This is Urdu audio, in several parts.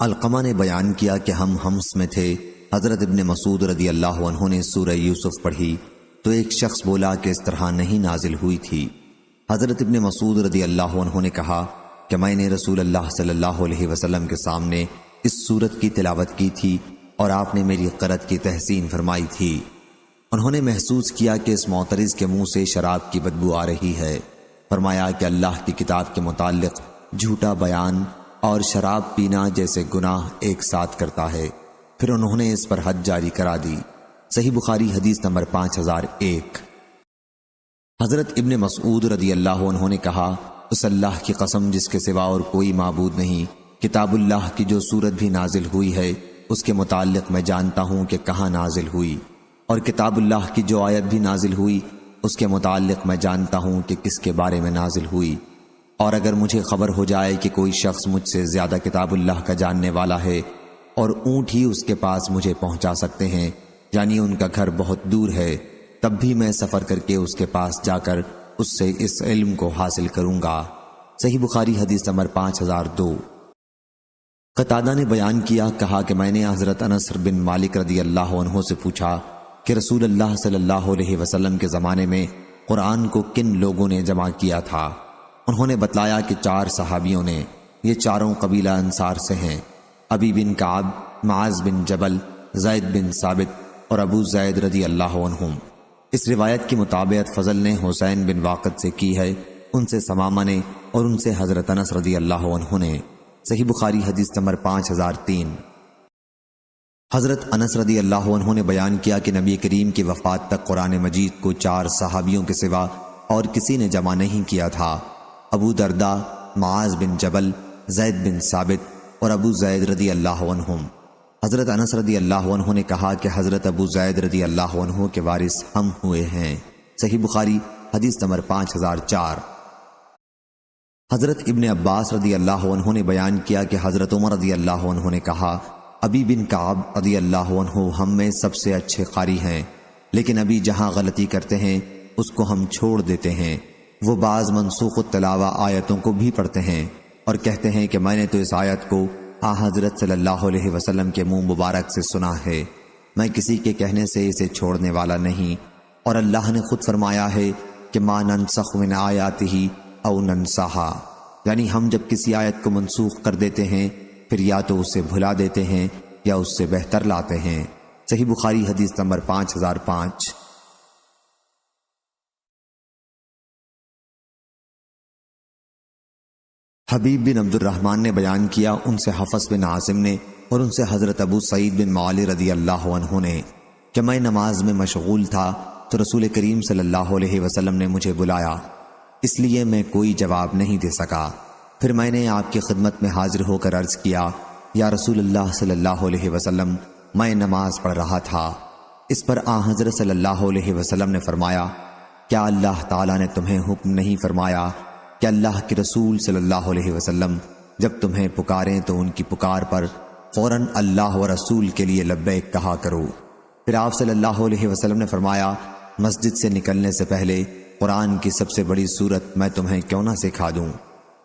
علقمہ نے بیان کیا کہ ہم حمص میں تھے، حضرت ابن مسعود رضی اللہ عنہ نے سورہ یوسف پڑھی تو ایک شخص بولا کہ اس طرح نہیں نازل ہوئی تھی۔ حضرت ابن مسعود رضی اللہ عنہ نے کہا کہ میں نے رسول اللہ صلی اللہ علیہ وسلم کے سامنے اس سورت کی تلاوت کی تھی اور آپ نے میری قرأت کی تحسین فرمائی تھی۔ انہوں نے محسوس کیا کہ اس معترض کے منہ سے شراب کی بدبو آ رہی ہے۔ فرمایا کہ اللہ کی کتاب کے متعلق جھوٹا بیان اور شراب پینا جیسے گناہ ایک ساتھ کرتا ہے۔ پھر انہوں نے اس پر حد جاری کرا دی۔ صحیح بخاری حدیث نمبر 5001۔ حضرت ابن مسعود رضی اللہ عنہ نے کہا، اس اللہ کی قسم جس کے سوا اور کوئی معبود نہیں، کتاب اللہ کی جو سورت بھی نازل ہوئی ہے اس کے متعلق میں جانتا ہوں کہ کہاں نازل ہوئی، اور کتاب اللہ کی جو آیت بھی نازل ہوئی اس کے متعلق میں جانتا ہوں کہ کس کے بارے میں نازل ہوئی۔ اور اگر مجھے خبر ہو جائے کہ کوئی شخص مجھ سے زیادہ کتاب اللہ کا جاننے والا ہے اور اونٹ ہی اس کے پاس مجھے پہنچا سکتے ہیں، یعنی ان کا گھر بہت دور ہے، تب بھی میں سفر کر کے اس کے پاس جا کر اس سے اس علم کو حاصل کروں گا۔ صحیح بخاری حدیث نمبر 5002۔ قتادہ نے بیان کیا، کہا کہ میں نے حضرت انس بن مالک رضی اللہ عنہ سے پوچھا کہ رسول اللہ صلی اللہ علیہ وسلم کے زمانے میں قرآن کو کن لوگوں نے جمع کیا تھا؟ انہوں نے بتلایا کہ 4 صحابیوں نے، یہ چاروں قبیلہ انصار سے ہیں، ابی بن کعب، معاذ بن جبل، زید بن ثابت اور ابو زید رضی اللہ عنہم۔ اس روایت کی مطابقت فضل نے حسین بن واقد سے کی ہے، ان سے ثمامہ نے اور ان سے حضرت انس رضی اللہ عنہ نے۔ صحیح بخاری حدیث نمبر 5003۔ حضرت انس رضی اللہ عنہ نے بیان کیا کہ نبی کریم کی وفات تک قرآن مجید کو 4 صحابیوں کے سوا اور کسی نے جمع نہیں کیا تھا، ابو درداء، معاذ بن جبل، زید بن ثابت اور ابو زید رضی اللہ عنہم۔ حضرت انس رضی اللہ عنہ نے کہا کہ حضرت ابو زید رضی اللہ عنہ کے وارث ہم ہوئے ہیں۔ صحیح بخاری حدیث نمبر 5004۔ حضرت ابن عباس رضی اللہ عنہ نے بیان کیا کہ حضرت عمر رضی اللہ عنہ نے کہا، ابی بن کعب رضی اللہ عنہ ہم میں سب سے اچھے قاری ہیں، لیکن ابھی جہاں غلطی کرتے ہیں اس کو ہم چھوڑ دیتے ہیں۔ وہ بعض منسوخ التلاوہ آیتوں کو بھی پڑھتے ہیں اور کہتے ہیں کہ میں نے تو اس آیت کو حضرت صلی اللہ علیہ وسلم کے منہ مبارک سے سنا ہے، میں کسی کے کہنے سے اسے چھوڑنے والا نہیں، اور اللہ نے خود فرمایا ہے کہ ما ننسخ من آیاتہ او ننساہا، یعنی ہم جب کسی آیت کو منسوخ کر دیتے ہیں پھر یا تو اسے بھلا دیتے ہیں یا اس سے بہتر لاتے ہیں۔ صحیح بخاری حدیث نمبر 5005۔ حبیب بن عبد الرحمن نے بیان کیا، ان سے حفص بن عاصم نے اور ان سے حضرت ابو سعید بن معالی رضی اللہ عنہ نے کہ میں نماز میں مشغول تھا تو رسول کریم صلی اللہ علیہ وسلم نے مجھے بلایا، اس لیے میں کوئی جواب نہیں دے سکا۔ پھر میں نے آپ کی خدمت میں حاضر ہو کر عرض کیا، یا رسول اللہ صلی اللہ علیہ وسلم، میں نماز پڑھ رہا تھا۔ اس پر حضرت صلی اللہ علیہ وسلم نے فرمایا، کیا اللہ تعالیٰ نے تمہیں حکم نہیں فرمایا کہ اللہ کے رسول صلی اللہ علیہ وسلم جب تمہیں پکاریں تو ان کی پکار پر فوراً اللہ و رسول کے لیے لبیک کہا کرو؟ پھر آپ صلی اللہ علیہ وسلم نے فرمایا، مسجد سے نکلنے سے پہلے قرآن کی سب سے بڑی سورت میں تمہیں کیوں نہ سکھا دوں؟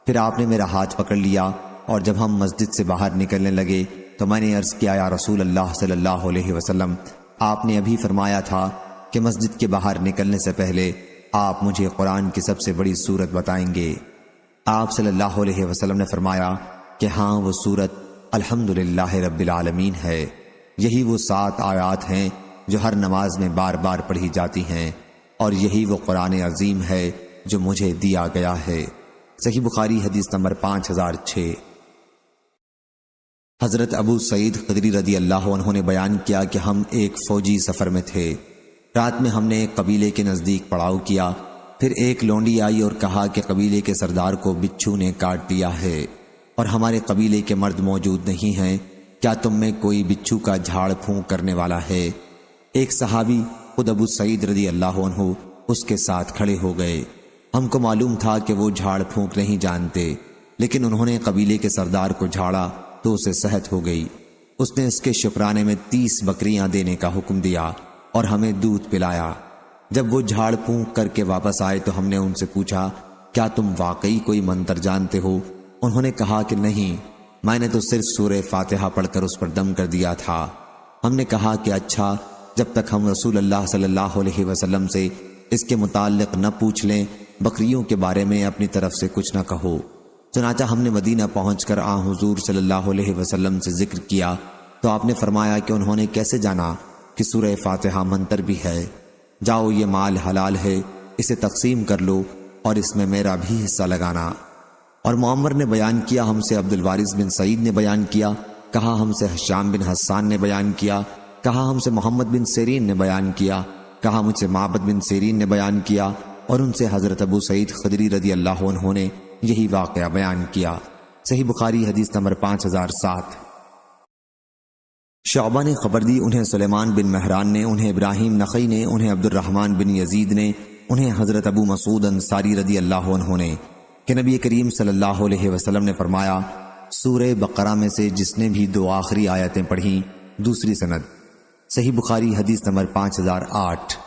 پھر آپ نے میرا ہاتھ پکڑ لیا اور جب ہم مسجد سے باہر نکلنے لگے تو میں نے عرض کیا، یا رسول اللہ صلی اللہ علیہ وسلم، آپ نے ابھی فرمایا تھا کہ مسجد کے باہر نکلنے سے پہلے آپ مجھے قرآن کی سب سے بڑی سورت بتائیں گے۔ آپ صلی اللہ علیہ وسلم نے فرمایا کہ ہاں، وہ سورت الحمدللہ رب العالمین ہے، یہی وہ 7 آیات ہیں جو ہر نماز میں بار بار پڑھی جاتی ہیں، اور یہی وہ قرآن عظیم ہے جو مجھے دیا گیا ہے۔ صحیح بخاری حدیث نمبر 5006۔ حضرت ابو سعید خدری رضی اللہ عنہ نے بیان کیا کہ ہم ایک فوجی سفر میں تھے، رات میں ہم نے ایک قبیلے کے نزدیک پڑاؤ کیا، پھر ایک لونڈی آئی اور کہا کہ قبیلے کے سردار کو بچھو نے کاٹ لیا ہے اور ہمارے قبیلے کے مرد موجود نہیں ہیں، کیا تم میں کوئی بچھو کا جھاڑ پھونک کرنے والا ہے؟ ایک صحابی خود ابو سعید رضی اللہ عنہ اس کے ساتھ کھڑے ہو گئے۔ ہم کو معلوم تھا کہ وہ جھاڑ پھونک نہیں جانتے، لیکن انہوں نے قبیلے کے سردار کو جھاڑا تو اسے صحت ہو گئی۔ اس نے اس کے شکرانے میں 30 بکریاں دینے کا حکم دیا اور ہمیں دودھ پلایا۔ جب وہ جھاڑ پھونک کر کے واپس آئے تو ہم نے ان سے پوچھا، کیا تم واقعی کوئی منتر جانتے ہو؟ انہوں نے کہا کہ نہیں۔ میں نے تو صرف سورہ فاتحہ پڑھ کر اس پر دم کر دیا تھا۔ ہم نے کہا کہ اچھا، جب تک ہم رسول اللہ صلی اللہ علیہ وسلم سے اس کے متعلق نہ پوچھ لیں، بکریوں کے بارے میں اپنی طرف سے کچھ نہ کہو۔ چنانچہ ہم نے مدینہ پہنچ کر حضور صلی اللہ علیہ وسلم سے ذکر کیا تو آپ نے فرمایا کہ انہوں نے کیسے جانا کہ سورہ فاتحہ منتر بھی ہے؟ جاؤ، یہ مال حلال ہے، اسے تقسیم کر لو اور اس میں میرا بھی حصہ لگانا۔ اور معمر نے بیان کیا، ہم سے عبد الوارث بن سعید نے بیان کیا، کہا ہم سے ہشام بن حسان نے بیان کیا، کہا ہم سے محمد بن سیرین نے بیان کیا، کہا مجھ سے معبد بن سیرین نے بیان کیا، اور ان سے حضرت ابو سعید خدری رضی اللہ عنہ نے یہی واقعہ بیان کیا۔ صحیح بخاری حدیث نمبر 5007۔ شعبہ نے خبر دی، انہیں سلیمان بن مہران نے، انہیں ابراہیم نخعی نے، انہیں عبد الرحمن بن یزید نے، انہیں حضرت ابو مسعود انصاری رضی اللہ عنہ نے کہ نبی کریم صلی اللہ علیہ وسلم نے فرمایا، سورہ بقرہ میں سے جس نے بھی 2 آخری آیتیں پڑھیں، دوسری سند۔ صحیح بخاری حدیث نمبر 5008۔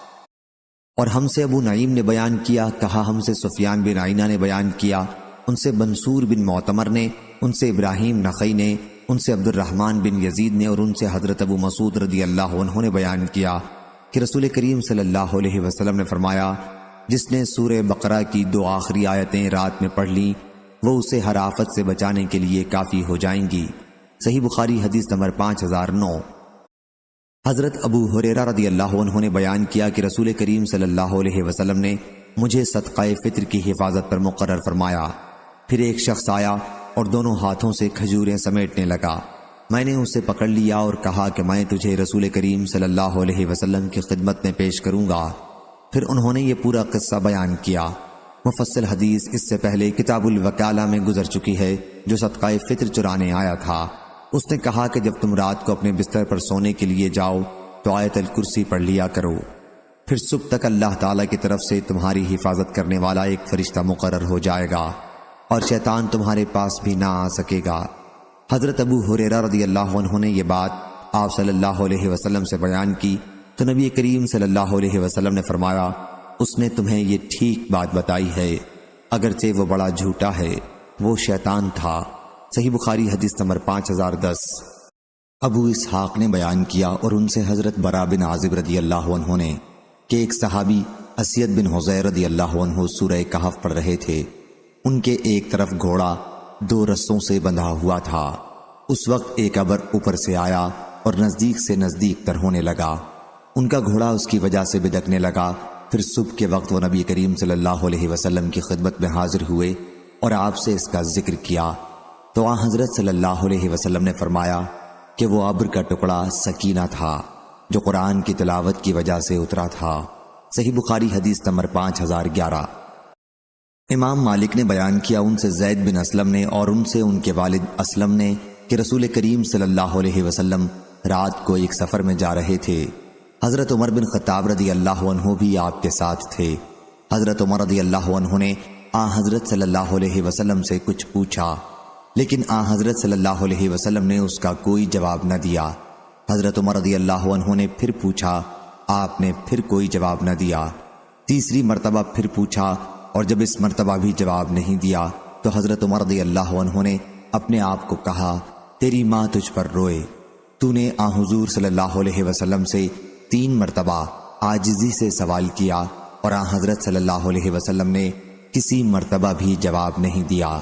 اور ہم سے ابو نعیم نے بیان کیا، کہا ہم سے سفیان بن عینہ نے بیان کیا، ان سے منصور بن معتمر نے، ان سے ابراہیم نخعی نے، ان سے عبد الرحمن بن یزید نے، اور ان سے حضرت ابو مسعود رضی اللہ عنہ نے بیان کیا کہ رسول کریم صلی اللہ علیہ وسلم نے فرمایا، جس نے سورہ بقرہ کی 2 آخری آیتیں رات میں پڑھ لیں، وہ اسے ہر آفت سے بچانے کے لیے کافی ہو جائیں گی۔ صحیح بخاری حدیث نمبر 5009۔ حضرت ابو ہریرہ رضی اللہ عنہ نے بیان کیا کہ رسول کریم صلی اللہ علیہ وسلم نے مجھے صدقہ فطر کی حفاظت پر مقرر فرمایا۔ پھر ایک شخص آیا اور دونوں ہاتھوں سے کھجوریں سمیٹنے لگا۔ میں نے اسے پکڑ لیا اور کہا کہ میں تجھے رسول کریم صلی اللہ علیہ وسلم کی خدمت میں پیش کروں گا۔ پھر انہوں نے یہ پورا قصہ بیان کیا۔ مفصل حدیث اس سے پہلے کتاب الوکالہ میں گزر چکی ہے، جو صدقہ فطر چرانے آیا تھا۔ اس نے کہا کہ جب تم رات کو اپنے بستر پر سونے کے لیے جاؤ تو آیت الکرسی پڑھ لیا کرو، پھر صبح تک اللہ تعالیٰ کی طرف سے تمہاری حفاظت کرنے والا ایک فرشتہ مقرر ہو جائے گا اور شیطان تمہارے پاس بھی نہ آ سکے گا۔ حضرت ابو ہریرہ رضی اللہ عنہ نے یہ بات آپ صلی اللہ علیہ وسلم سے بیان کی تو نبی کریم صلی اللہ علیہ وسلم نے فرمایا، اس نے تمہیں یہ ٹھیک بات بتائی ہے، اگرچہ وہ بڑا جھوٹا ہے، وہ شیطان تھا۔ صحیح بخاری حدیث نمبر 5010۔ ابو اسحاق نے بیان کیا اور ان سے حضرت برا بن عازب رضی اللہ عنہ نے کہ ایک صحابی اسید بن حذیر رضی اللہ عنہ سورہ کہف پڑھ رہے تھے۔ ان کے ایک طرف گھوڑا 2 رسوں سے بندھا ہوا تھا۔ اس وقت ایک ابر اوپر سے آیا اور نزدیک سے نزدیک تر ہونے لگا۔ ان کا گھوڑا اس کی وجہ سے بدکنے لگا۔ پھر صبح کے وقت وہ نبی کریم صلی اللہ علیہ وسلم کی خدمت میں حاضر ہوئے اور آپ سے اس کا ذکر کیا تو آن حضرت صلی اللہ علیہ وسلم نے فرمایا کہ وہ ابر کا ٹکڑا سکینہ تھا جو قرآن کی تلاوت کی وجہ سے اترا تھا۔ صحیح بخاری حدیث نمبر 5011۔ امام مالک نے بیان کیا، ان سے زید بن اسلم نے اور ان سے ان کے والد اسلم نے کہ رسول کریم صلی اللہ علیہ وسلم رات کو ایک سفر میں جا رہے تھے۔ حضرت عمر بن خطاب رضی اللہ عنہ بھی آپ کے ساتھ تھے۔ حضرت عمر رضی اللہ عنہ نے آن حضرت صلی اللہ علیہ وسلم سے کچھ پوچھا، لیکن آن حضرت صلی اللہ علیہ وسلم نے اس کا کوئی جواب نہ دیا۔ حضرت عمر رضی اللہ عنہ نے پھر پوچھا، آپ نے پھر کوئی جواب نہ دیا۔ تیسری مرتبہ پھر پوچھا، اور جب اس مرتبہ بھی جواب نہیں دیا تو حضرت عمر رضی اللہ عنہ نے اپنے آپ کو کہا، تیری ماں تجھ پر روئے، تو نے آن حضور صلی اللہ علیہ وسلم سے 3 مرتبہ عاجزی سے سوال کیا اور آن حضرت صلی اللہ علیہ وسلم نے کسی مرتبہ بھی جواب نہیں دیا۔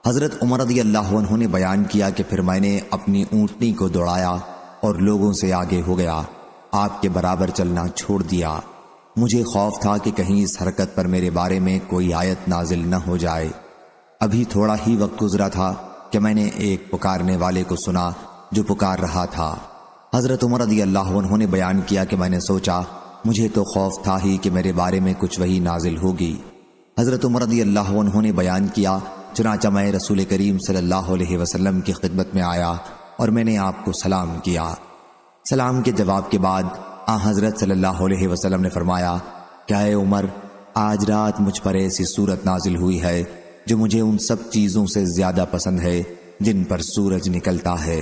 حضرت عمر رضی اللہ عنہ نے بیان کیا کہ پھر میں نے اپنی اونٹنی کو دوڑایا اور لوگوں سے آگے ہو گیا، آپ کے برابر چلنا چھوڑ دیا۔ مجھے خوف تھا کہ کہیں اس حرکت پر میرے بارے میں کوئی آیت نازل نہ ہو جائے۔ ابھی تھوڑا ہی وقت گزرا تھا کہ میں نے ایک پکارنے والے کو سنا جو پکار رہا تھا۔ حضرت عمر رضی اللہ عنہ نے بیان کیا کہ میں نے سوچا مجھے تو خوف تھا ہی کہ میرے بارے میں کچھ وحی نازل ہوگی۔ حضرت عمر رضی اللہ عنہ نے بیان کیا، چنانچہ میں رسول کریم صلی اللہ علیہ وسلم کی خدمت میں آیا اور میں نے آپ کو سلام کیا۔ سلام کے جواب کے بعد آن حضرت صلی اللہ علیہ وسلم نے فرمایا کہ اے عمر، آج رات مجھ پر ایسی صورت نازل ہوئی ہے جو مجھے ان سب چیزوں سے زیادہ پسند ہے جن پر سورج نکلتا ہے۔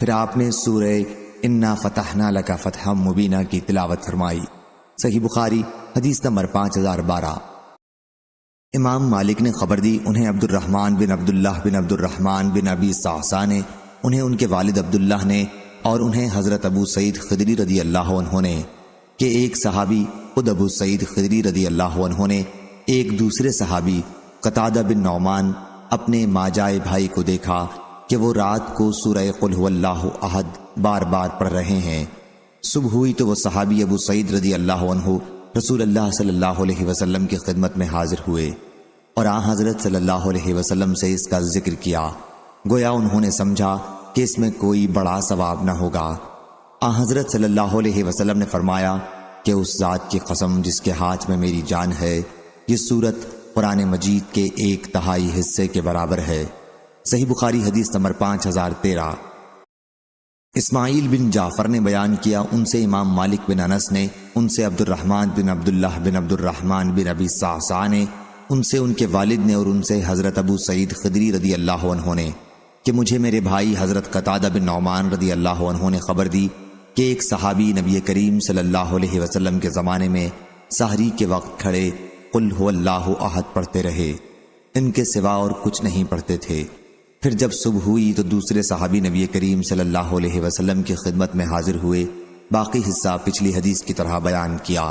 پھر آپ نے سورہ انا فتحنا لک فتحا مبینہ کی تلاوت فرمائی۔ صحیح بخاری حدیث نمبر 5012۔ امام مالک نے خبر دی، انہیں عبد الرحمن بن عبداللہ بن عبد الرحمن بن ابی صعصع نے، انہیں ان کے والد عبداللہ نے، اور انہیں حضرت ابو سعید خدری رضی اللہ عنہ نے، کہ ایک صحابی خود ابو سعید خدری رضی اللہ عنہ نے ایک دوسرے صحابی قتادہ بن نعمان اپنے ماجائے بھائی کو دیکھا کہ وہ رات کو سورہ قل هو اللہ احد بار بار پڑھ رہے ہیں۔ صبح ہوئی تو وہ صحابی ابو سعید رضی اللہ عنہ رسول اللہ صلی اللہ علیہ وسلم کی خدمت میں حاضر ہوئے اور آن حضرت صلی اللہ علیہ وسلم سے اس کا ذکر کیا، گویا انہوں نے سمجھا کہ اس میں کوئی بڑا ثواب نہ ہوگا۔ آن حضرت صلی اللہ علیہ وسلم نے فرمایا کہ اس ذات کی قسم جس کے ہاتھ میں میری جان ہے، یہ سورت قرآن مجید کے 1/3 حصے کے برابر ہے۔ صحیح بخاری حدیث نمبر 5013۔ اسماعیل بن جعفر نے بیان کیا، ان سے امام مالک بن انس نے، ان سے عبد الرحمن بن عبداللہ بن عبد الرحمن بن ابی صعصع نے، ان سے ان کے والد نے، اور ان سے حضرت ابو سعید خدری رضی اللہ عنہ نے، کہ مجھے میرے بھائی حضرت قتادہ بن نعمان رضی اللہ عنہ نے خبر دی کہ ایک صحابی نبی کریم صلی اللہ علیہ وسلم کے زمانے میں سحری کے وقت کھڑے قل هو اللہ احد پڑھتے رہے، ان کے سوا اور کچھ نہیں پڑھتے تھے۔ پھر جب صبح ہوئی تو دوسرے صحابی نبی کریم صلی اللہ علیہ وسلم کی خدمت میں حاضر ہوئے، باقی حصہ پچھلی حدیث کی طرح بیان کیا۔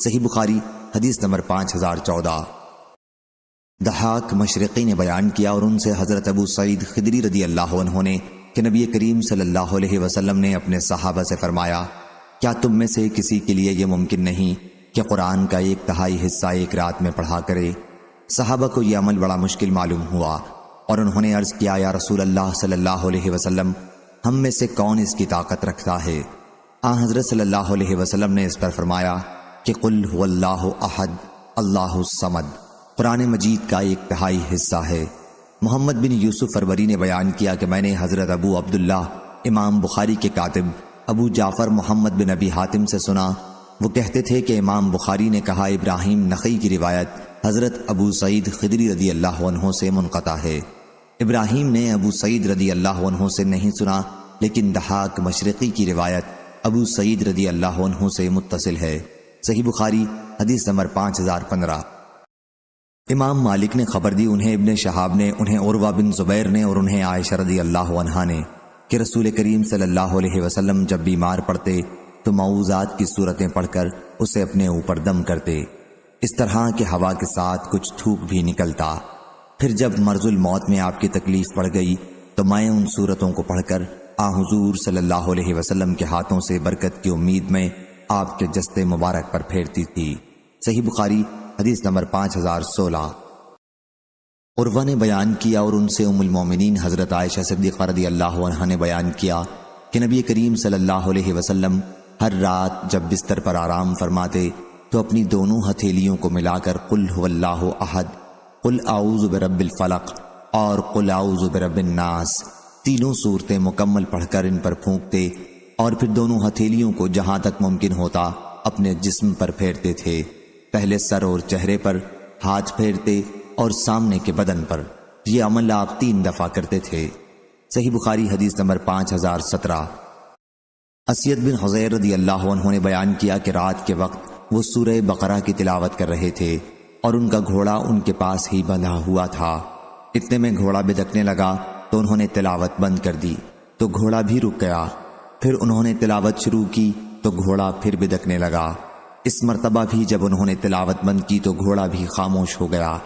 صحیح بخاری حدیث نمبر 5014۔ ضحاک مشرقی نے بیان کیا، اور ان سے حضرت ابو سعید خدری رضی اللہ عنہ نے، کہ نبی کریم صلی اللہ علیہ وسلم نے اپنے صحابہ سے فرمایا، کیا تم میں سے کسی کے لیے یہ ممکن نہیں کہ قرآن کا 1/3 حصہ ایک رات میں پڑھا کرے؟ صحابہ کو یہ عمل بڑا مشکل معلوم ہوا، اور انہوں نے عرض کیا، یا رسول اللہ صلی اللہ علیہ وسلم، ہم میں سے کون اس کی طاقت رکھتا ہے؟ آن حضرت صلی اللہ علیہ وسلم نے اس پر فرمایا کہ قل هو اللہ احد اللہ الصمد قرآن مجید کا 1/3 حصہ ہے۔ محمد بن یوسف فروری نے بیان کیا کہ میں نے حضرت ابو عبداللہ امام بخاری کے کاتب ابو جعفر محمد بن ابی حاتم سے سنا، وہ کہتے تھے کہ امام بخاری نے کہا ابراہیم نخعی کی روایت حضرت ابو سعید خدری رضی اللہ عنہ سے منقطع ہے۔ ابراہیم نے ابو سعید رضی اللہ عنہ سے نہیں سنا، لیکن ضحاک مشرقی کی روایت ابو سعید رضی اللہ عنہ سے متصل ہے۔ صحیح بخاری حدیث نمبر 5015۔ امام مالک نے خبر دی، انہیں ابن شہاب نے، انہیں عروہ بن زبیر نے، اور انہیں عائشہ رضی اللہ عنہا نے، کہ رسول کریم صلی اللہ علیہ وسلم جب بیمار پڑتے تو معوذات کی صورتیں پڑھ کر اسے اپنے اوپر دم کرتے، اس طرح کہ ہوا کے ساتھ کچھ تھوک بھی نکلتا۔ پھر جب مرض الموت میں آپ کی تکلیف پڑ گئی تو میں ان صورتوں کو پڑھ کر حضور صلی اللہ علیہ وسلم کے ہاتھوں سے برکت کی امید میں آپ کے جسد مبارک پر پھیرتی تھی۔ صحیح بخاری حدیث نمبر 5016۔ عروہ نے بیان کیا، اور ان سے ام المومنین حضرت عائشہ صدیقہ رضی اللہ عنہا نے بیان کیا کہ نبی کریم صلی اللہ علیہ وسلم ہر رات جب بستر پر آرام فرماتے تو اپنی دونوں ہتھیلیوں کو ملا کر قل هو اللہ احد، قل اعوذ برب الفلق اور قل اعوذ برب الناس تینوں صورتیں مکمل پڑھ کر ان پر پھونکتے، اور پھر دونوں ہتھیلیوں کو جہاں تک ممکن ہوتا اپنے جسم پر پھیرتے تھے، پہلے سر اور چہرے پر، ہاتھ پھیرتے اور سامنے کے بدن پر۔ یہ عمل آپ 3 دفعہ کرتے تھے۔ صحیح بخاری حدیث نمبر 5017۔ اسید بن حضیر رضی اللہ عنہ نے بیان کیا کہ رات کے وقت وہ سورہ بقرہ کی تلاوت کر رہے تھے، اور ان کا گھوڑا ان کے پاس ہی بندھا ہوا تھا۔ اتنے میں گھوڑا بدکنے لگا تو انہوں نے تلاوت بند کر دی تو گھوڑا بھی رک گیا۔ پھر انہوں نے تلاوت شروع کی تو گھوڑا پھر بدکنے لگا۔ اس مرتبہ بھی جب انہوں نے تلاوت بند کی تو گھوڑا بھی خاموش ہو گیا۔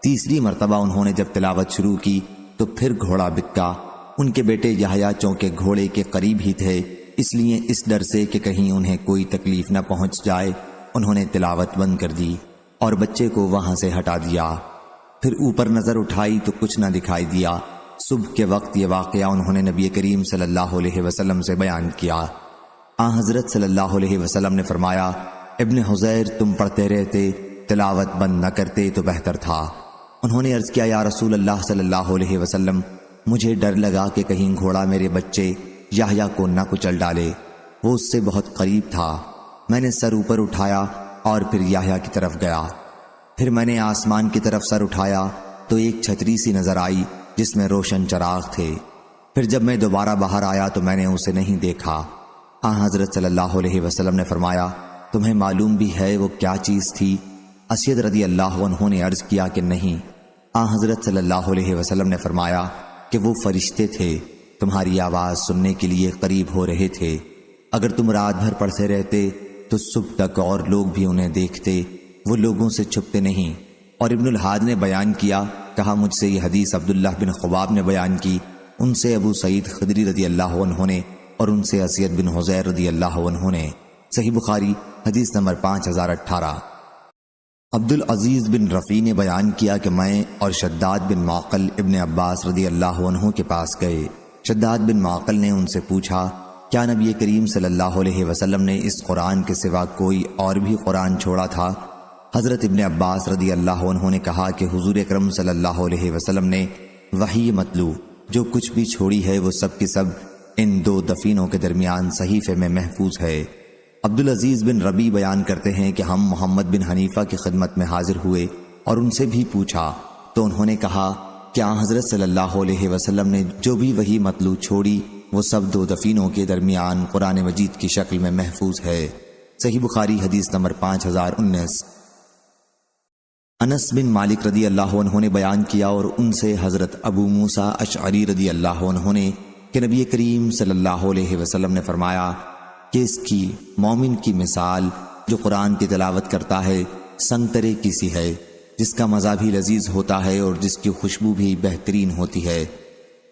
تیسری مرتبہ انہوں نے جب تلاوت شروع کی تو پھر گھوڑا بکا۔ ان کے بیٹے یحییٰ چونکہ گھوڑے کے قریب ہی تھے، اس لیے اس ڈر سے کہ کہیں انہیں کوئی تکلیف نہ پہنچ جائے، انہوں نے تلاوت بند کر دی اور بچے کو وہاں سے ہٹا دیا۔ پھر اوپر نظر اٹھائی تو کچھ نہ دکھائی دیا۔ صبح کے وقت یہ واقعہ انہوں نے نبی کریم صلی اللہ علیہ وسلم سے بیان کیا۔ حضرت صلی اللہ علیہ وسلم نے فرمایا، ابن حضیر تم پڑھتے رہتے، تلاوت بند نہ کرتے تو بہتر تھا۔ انہوں نے عرض کیا، یا رسول اللہ صلی اللہ علیہ وسلم، مجھے ڈر لگا کہ کہیں گھوڑا میرے بچے یحییٰ کو نہ کچل ڈالے، وہ اس سے بہت قریب تھا۔ میں نے سر اوپر اٹھایا اور پھر یحییٰ کی طرف گیا۔ پھر میں نے آسمان کی طرف سر اٹھایا تو ایک چھتری سی نظر آئی جس میں روشن چراغ تھے۔ پھر جب میں دوبارہ باہر آیا تو میں نے اسے نہیں دیکھا۔ حضرت صلی اللہ علیہ وسلم نے فرمایا، تمہیں معلوم بھی ہے وہ کیا چیز تھی؟ اسید رضی اللہ عنہ نے عرض کیا کہ نہیں، حضرت صلی اللہ علیہ وسلم نے فرمایا کہ وہ فرشتے تھے، تمہاری آواز سننے کے لیے قریب ہو رہے تھے، اگر تم رات بھر پڑھتے رہتے تو صبح تک اور لوگ بھی انہیں دیکھتے، وہ لوگوں سے چھپتے نہیں۔ اور ابن الحاد نے بیان کیا، کہا مجھ سے یہ حدیث عبداللہ بن خباب نے بیان کی، ان سے ابو سعید خدری رضی اللہ عنہ نے، اور ان سے اسید بن حضیر رضی اللہ عنہ نے۔ صحیح بخاری حدیث نمبر 5018۔ عبدالعزیز بن رفیع نے بیان کیا کہ میں اور شداد بن معقل ابن عباس رضی اللہ عنہ کے پاس گئے۔ شداد بن معقل نے ان سے پوچھا، کیا نبی کریم صلی اللہ علیہ وسلم نے اس قرآن کے سوا کوئی اور بھی قرآن چھوڑا تھا؟ حضرت ابن عباس رضی اللہ عنہ نے کہا کہ حضور اکرم صلی اللہ علیہ وسلم نے وحی متلو جو کچھ بھی چھوڑی ہے وہ سب کی سب ان دو دفینوں کے درمیان صحیفے میں محفوظ ہے۔ عبدالعزیز بن ربیع بیان کرتے ہیں کہ ہم محمد بن حنیفہ کی خدمت میں حاضر ہوئے اور ان سے بھی پوچھا تو انہوں نے کہا کہ حضرت صلی اللہ علیہ وسلم نے جو بھی وحی متلو چھوڑی وہ سب دو دفینوں کے درمیان قرآن مجید کی شکل میں محفوظ ہے۔ صحیح بخاری حدیث نمبر 5019۔ انس بن مالک رضی اللہ عنہ نے بیان کیا اور ان سے حضرت ابو موسیٰ اشعری رضی اللہ عنہ نے کہ نبی کریم صلی اللہ علیہ وسلم نے فرمایا کہ اس کی مومن کی مثال جو قرآن کی تلاوت کرتا ہے سنترے کی سی ہے، جس کا مزہ بھی لذیذ ہوتا ہے اور جس کی خوشبو بھی بہترین ہوتی ہے،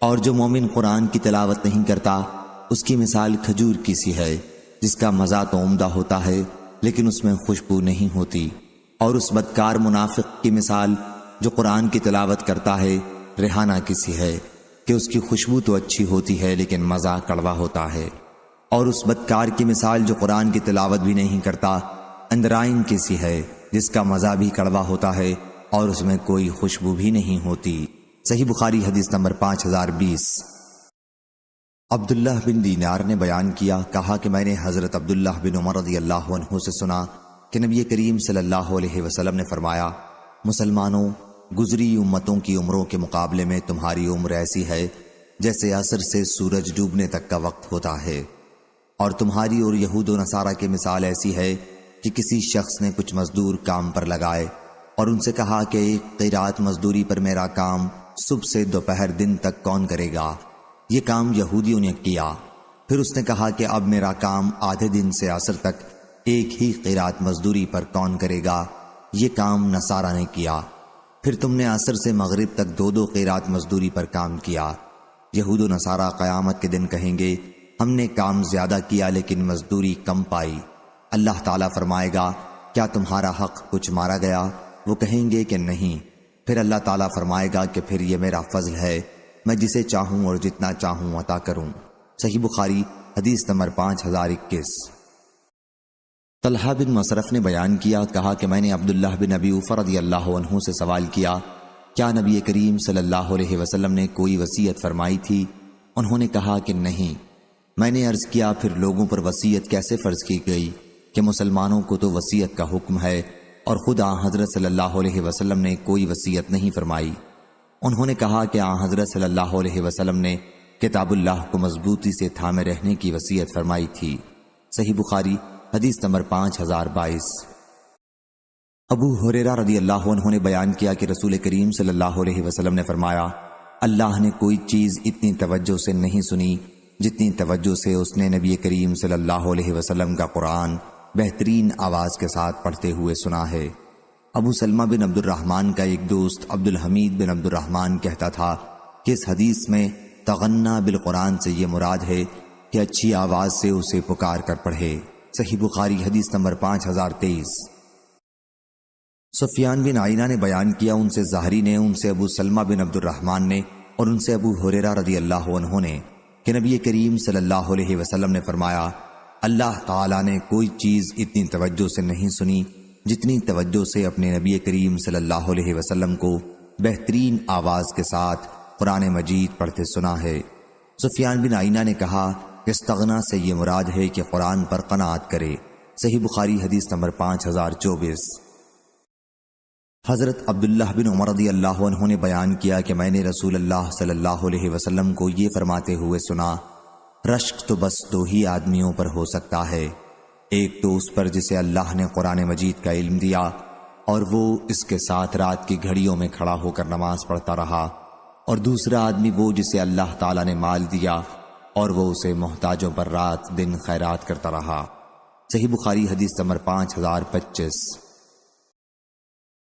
اور جو مومن قرآن کی تلاوت نہیں کرتا اس کی مثال کھجور کی سی ہے، جس کا مزہ تو عمدہ ہوتا ہے لیکن اس میں خوشبو نہیں ہوتی، اور اس بدکار منافق کی مثال جو قرآن کی تلاوت کرتا ہے ریحانہ کی سی ہے کہ اس کی خوشبو تو اچھی ہوتی ہے لیکن مزہ کڑوا ہوتا ہے، اور اس بدکار کی مثال جو قرآن کی تلاوت بھی نہیں کرتا اندرائن کی سی ہے جس کا مزہ بھی کڑوا ہوتا ہے اور اس میں کوئی خوشبو بھی نہیں ہوتی۔ صحیح بخاری حدیث نمبر 5020۔ عبداللہ بن دینار نے بیان کیا، کہا کہ میں نے حضرت عبداللہ بن عمر رضی اللہ عنہ سے سنا کہ نبی کریم صلی اللہ علیہ وسلم نے فرمایا، مسلمانوں، گزری امتوں کی عمروں کے مقابلے میں تمہاری عمر ایسی ہے جیسے عصر سے سورج ڈوبنے تک کا وقت ہوتا ہے، اور تمہاری اور یہود و نصارہ کی مثال ایسی ہے کہ کسی شخص نے کچھ مزدور کام پر لگائے اور ان سے کہا کہ ایک قیرات مزدوری پر میرا کام صبح سے دوپہر دن تک کون کرے گا؟ یہ کام یہودیوں نے کیا۔ پھر اس نے کہا کہ اب میرا کام آدھے دن سے عصر تک ایک ہی قیرات مزدوری پر کون کرے گا؟ یہ کام نصارہ نے کیا۔ پھر تم نے عصر سے مغرب تک دو قیرات مزدوری پر کام کیا۔ یہود و نصارہ قیامت کے دن کہیں گے ہم نے کام زیادہ کیا لیکن مزدوری کم پائی۔ اللہ تعالیٰ فرمائے گا کیا تمہارا حق کچھ مارا گیا؟ وہ کہیں گے کہ نہیں۔ پھر اللہ تعالیٰ فرمائے گا کہ پھر یہ میرا فضل ہے، میں جسے چاہوں اور جتنا چاہوں عطا کروں۔ صحیح بخاری حدیث نمبر 5021۔ طلحہ بن مصرف نے بیان کیا، کہا کہ میں نے عبداللہ بن ابی اوفہ رضی اللہ عنہ سے سوال کیا، کیا نبی کریم صلی اللہ علیہ وسلم نے کوئی وصیت فرمائی تھی؟ انہوں نے کہا کہ نہیں۔ میں نے عرض کیا پھر لوگوں پر وصیت کیسے فرض کی گئی کہ مسلمانوں کو تو وصیت کا حکم ہے اور خدا حضرت صلی اللہ علیہ وسلم نے کوئی وصیت نہیں فرمائی؟ انہوں نے کہا کہ حضرت صلی اللہ علیہ وسلم نے کتاب اللہ کو مضبوطی سے تھامے رہنے کی وصیت فرمائی تھی۔ صحیح بخاری حدیث نمبر 5022۔ ابو ہریرہ رضی اللہ عنہ نے بیان کیا کہ رسول کریم صلی اللہ علیہ وسلم نے فرمایا، اللہ نے کوئی چیز اتنی توجہ سے نہیں سنی جتنی توجہ سے اس نے نبی کریم صلی اللہ علیہ وسلم کا قرآن بہترین آواز کے ساتھ پڑھتے ہوئے سنا ہے۔ ابو سلمہ بن عبد الرحمن کا ایک دوست عبد الحمید بن عبد الرحمن کہتا تھا کہ اس حدیث میں تغنّا بالقرآن سے یہ مراد ہے کہ اچھی آواز سے اسے پکار کر پڑھے۔ صحیح بخاری حدیث نمبر 5023۔ سفیان بن عینہ نے بیان کیا، ان سے زہری نے، ان سے ابو سلمہ بن عبد الرحمن نے اور ان سے ابو ہریرہ رضی اللہ عنہ نے کہ نبی کریم صلی اللہ علیہ وسلم نے فرمایا، اللہ تعالیٰ نے کوئی چیز اتنی توجہ سے نہیں سنی جتنی توجہ سے اپنے نبی کریم صلی اللہ علیہ وسلم کو بہترین آواز کے ساتھ قرآن مجید پڑھتے سنا ہے۔ سفیان بن عینہ نے کہا، استغنا سے یہ مراد ہے کہ قرآن پر قناعت کرے۔ صحیح بخاری حدیث نمبر 5024۔ حضرت عبداللہ بن عمر رضی اللہ عنہ نے بیان کیا کہ میں نے رسول اللہ صلی اللہ علیہ وسلم کو یہ فرماتے ہوئے سنا، رشک تو بس دو ہی آدمیوں پر ہو سکتا ہے، ایک تو اس پر جسے اللہ نے قرآن مجید کا علم دیا اور وہ اس کے ساتھ رات کی گھڑیوں میں کھڑا ہو کر نماز پڑھتا رہا، اور دوسرا آدمی وہ جسے اللہ تعالیٰ نے مال دیا اور وہ اسے محتاجوں پر رات دن خیرات کرتا رہا۔ صحیح بخاری حدیث نمبر 5025۔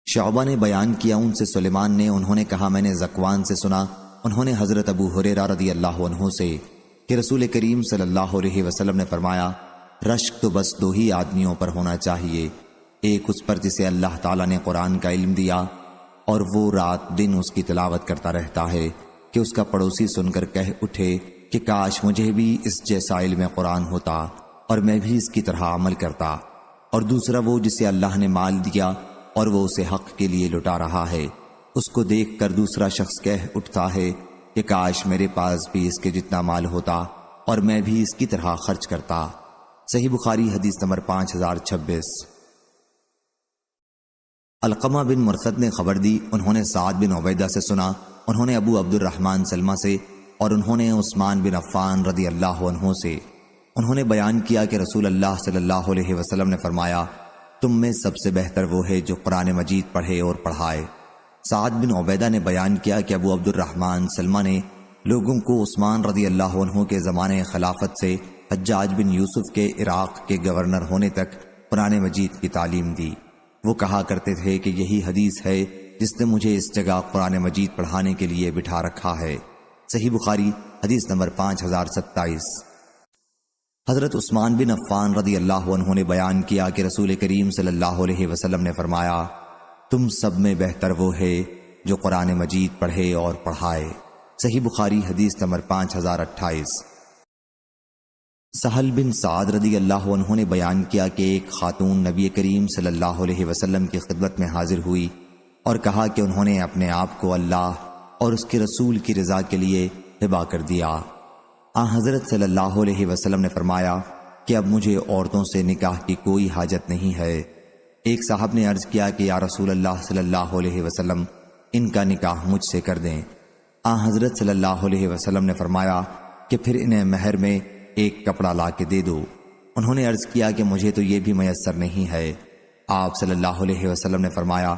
شعبہ نے بیان کیا ان سے سلیمان نے، انہوں نے کہا میں نے ذکوان سے سنا، انہوں نے حضرت ابو ہریرہ رضی اللہ عنہ سے کہ رسول کریم صلی اللہ علیہ وسلم نے فرمایا رشک تو بس دو ہی آدمیوں پر ہونا چاہیے، ایک اس پر جسے اللہ تعالیٰ نے قرآن کا علم دیا اور وہ رات دن اس کی تلاوت کرتا رہتا ہے کہ اس کا پڑوسی سن کر کہہ اٹھے کہ کاش مجھے بھی اس جیسا علم قرآن ہوتا اور میں بھی اس کی طرح عمل کرتا، اور دوسرا وہ جسے اللہ نے مال دیا اور وہ اسے حق کے لیے لٹا رہا ہے، اس کو دیکھ کر دوسرا شخص کہہ اٹھتا ہے کہ کاش میرے پاس بھی اس کے جتنا مال ہوتا اور میں بھی اس کی طرح خرچ کرتا۔ صحیح بخاری حدیث نمبر 5026۔ علقمہ بن مرثد نے خبر دی، انہوں نے سعد بن عبیدہ سے سنا، انہوں نے ابو عبد الرحمن سلمہ سے، اور انہوں نے عثمان بن عفان رضی اللہ عنہ سے، انہوں نے بیان کیا کہ رسول اللہ صلی اللہ علیہ وسلم نے فرمایا تم میں سب سے بہتر وہ ہے جو قرآن مجید پڑھے اور پڑھائے۔ سعد بن عبیدہ نے بیان کیا کہ ابو عبد الرحمن سلمہ نے لوگوں کو عثمان رضی اللہ عنہ کے زمانے خلافت سے حجاج بن یوسف کے عراق کے گورنر ہونے تک قرآن مجید کی تعلیم دی۔ وہ کہا کرتے تھے کہ یہی حدیث ہے جس نے مجھے اس جگہ قرآن مجید پڑھانے کے لیے بٹھا رکھا ہے۔ صحیح بخاری حدیث نمبر 5027۔ حضرت عثمان بن عفان رضی اللہ عنہ نے بیان کیا کہ رسول کریم صلی اللہ علیہ وسلم نے فرمایا تم سب میں بہتر وہ ہے جو قرآن مجید پڑھے اور پڑھائے۔ صحیح بخاری حدیث نمبر 5028۔ سہل بن سعد رضی اللہ عنہ نے بیان کیا کہ ایک خاتون نبی کریم صلی اللہ علیہ وسلم کی خدمت میں حاضر ہوئی اور کہا کہ انہوں نے اپنے آپ کو اللہ اور اس کے رسول کی رضا کے لیے ہبہ کر دیا۔ حضرت صلی اللہ علیہ وسلم نے فرمایا کہ اب مجھے عورتوں سے نکاح کی کوئی حاجت نہیں ہے۔ ایک صاحب نے عرض کیا کہ یا رسول اللہ صلی اللہ علیہ وسلم ان کا نکاح مجھ سے کر دیں۔ حضرت صلی اللہ علیہ وسلم نے فرمایا کہ پھر انہیں مہر میں ایک کپڑا لا کے دے دو۔ انہوں نے عرض کیا کہ مجھے تو یہ بھی میسر نہیں ہے۔ آپ صلی اللہ علیہ وسلم نے فرمایا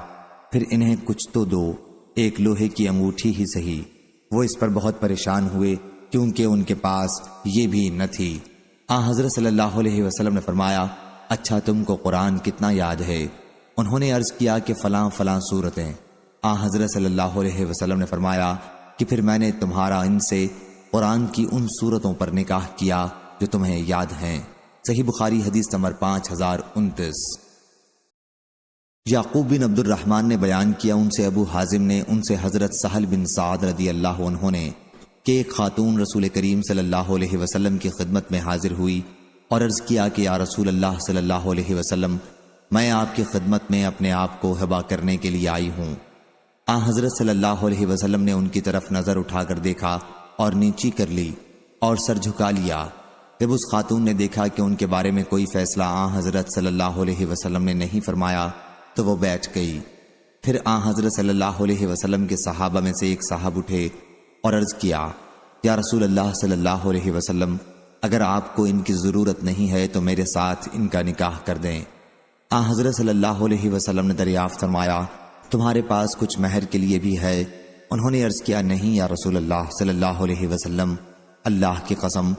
پھر انہیں کچھ تو دو، ایک لوہے کی انگوٹھی ہی صحیح۔ وہ اس پر بہت پریشان ہوئے کیونکہ ان کے پاس یہ بھی نہ تھی۔ حضرت صلی اللہ علیہ وسلم نے فرمایا اچھا تم کو قرآن کتنا یاد ہے؟ انہوں نے عرض کیا کہ فلاں فلاں صورتیں۔ حضرت صلی اللہ علیہ وسلم نے فرمایا کہ پھر میں نے تمہارا ان سے قرآن کی ان صورتوں پر نکاح کیا جو تمہیں یاد ہیں۔ صحیح بخاری حدیث نمبر 5029۔ یعقوب بن عبد الرحمن نے بیان کیا ان سے ابو حازم نے، ان سے حضرت سہل بن سعد رضی اللہ عنہ نے کہ ایک خاتون رسول کریم صلی اللہ علیہ وسلم کی خدمت میں حاضر ہوئی اور عرض کیا کہ یا رسول اللہ صلی اللہ علیہ وسلم میں آپ کی خدمت میں اپنے آپ کو ہبہ کرنے کے لیے آئی ہوں۔ حضرت صلی اللہ علیہ وسلم نے ان کی طرف نظر اٹھا کر دیکھا اور نیچی کر لی اور سر جھکا لیا۔ جب اس خاتون نے دیکھا کہ ان کے بارے میں کوئی فیصلہ حضرت صلی اللہ علیہ وسلم نے نہیں فرمایا تو وہ بیٹھ گئی۔ پھر حضرت صلی اللہ علیہ وسلم کے صحابہ میں سے ایک صاحب اٹھے اور عرض کیا یا رسول اللہ صلی اللہ علیہ وسلم اگر آپ کو ان کی ضرورت نہیں ہے تو میرے ساتھ ان کا نکاح کر دیں۔ حضرت صلی اللہ علیہ وسلم نے دریافت فرمایا تمہارے پاس کچھ مہر کے لیے بھی ہے؟ انہوں نے عرض کیا نہیں یا رسول اللہ صلی اللہ علیہ وسلم، اللہ کی قسم۔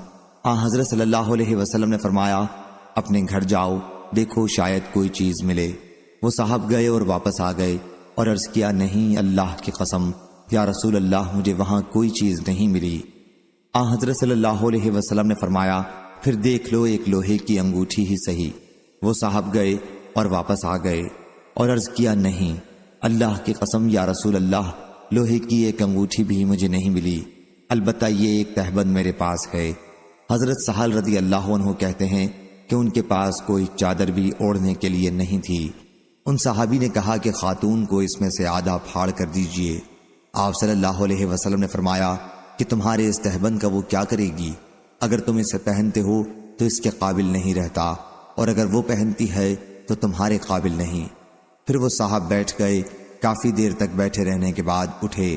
حضرت صلی اللہ علیہ وسلم نے فرمایا اپنے گھر جاؤ، دیکھو شاید کوئی چیز ملے۔ وہ صاحب گئے اور واپس آ گئے اور عرض کیا نہیں اللہ کی قسم یا رسول اللہ مجھے وہاں کوئی چیز نہیں ملی۔ حضرت صلی اللہ علیہ وسلم نے فرمایا پھر دیکھ لو ایک لوہے کی انگوٹھی ہی صحیح۔ وہ صاحب گئے اور واپس آ گئے اور عرض کیا نہیں اللہ کی قسم یا رسول اللہ لوہے کی ایک انگوٹھی بھی مجھے نہیں ملی، البتہ یہ ایک تہبند میرے پاس ہے۔ حضرت سہل رضی اللہ عنہ کہتے ہیں کہ ان کے پاس کوئی چادر بھی اوڑھنے کے لیے نہیں تھی۔ ان صحابی نے کہا کہ خاتون کو اس میں سے آدھا پھاڑ کر دیجئے۔ آپ صلی اللہ علیہ وسلم نے فرمایا کہ تمہارے اس تہبند کا وہ کیا کرے گی؟ اگر تم اسے پہنتے ہو تو اس کے قابل نہیں رہتا، اور اگر وہ پہنتی ہے تو تمہارے قابل نہیں۔ پھر وہ صاحب بیٹھ گئے، کافی دیر تک بیٹھے رہنے کے بعد اٹھے۔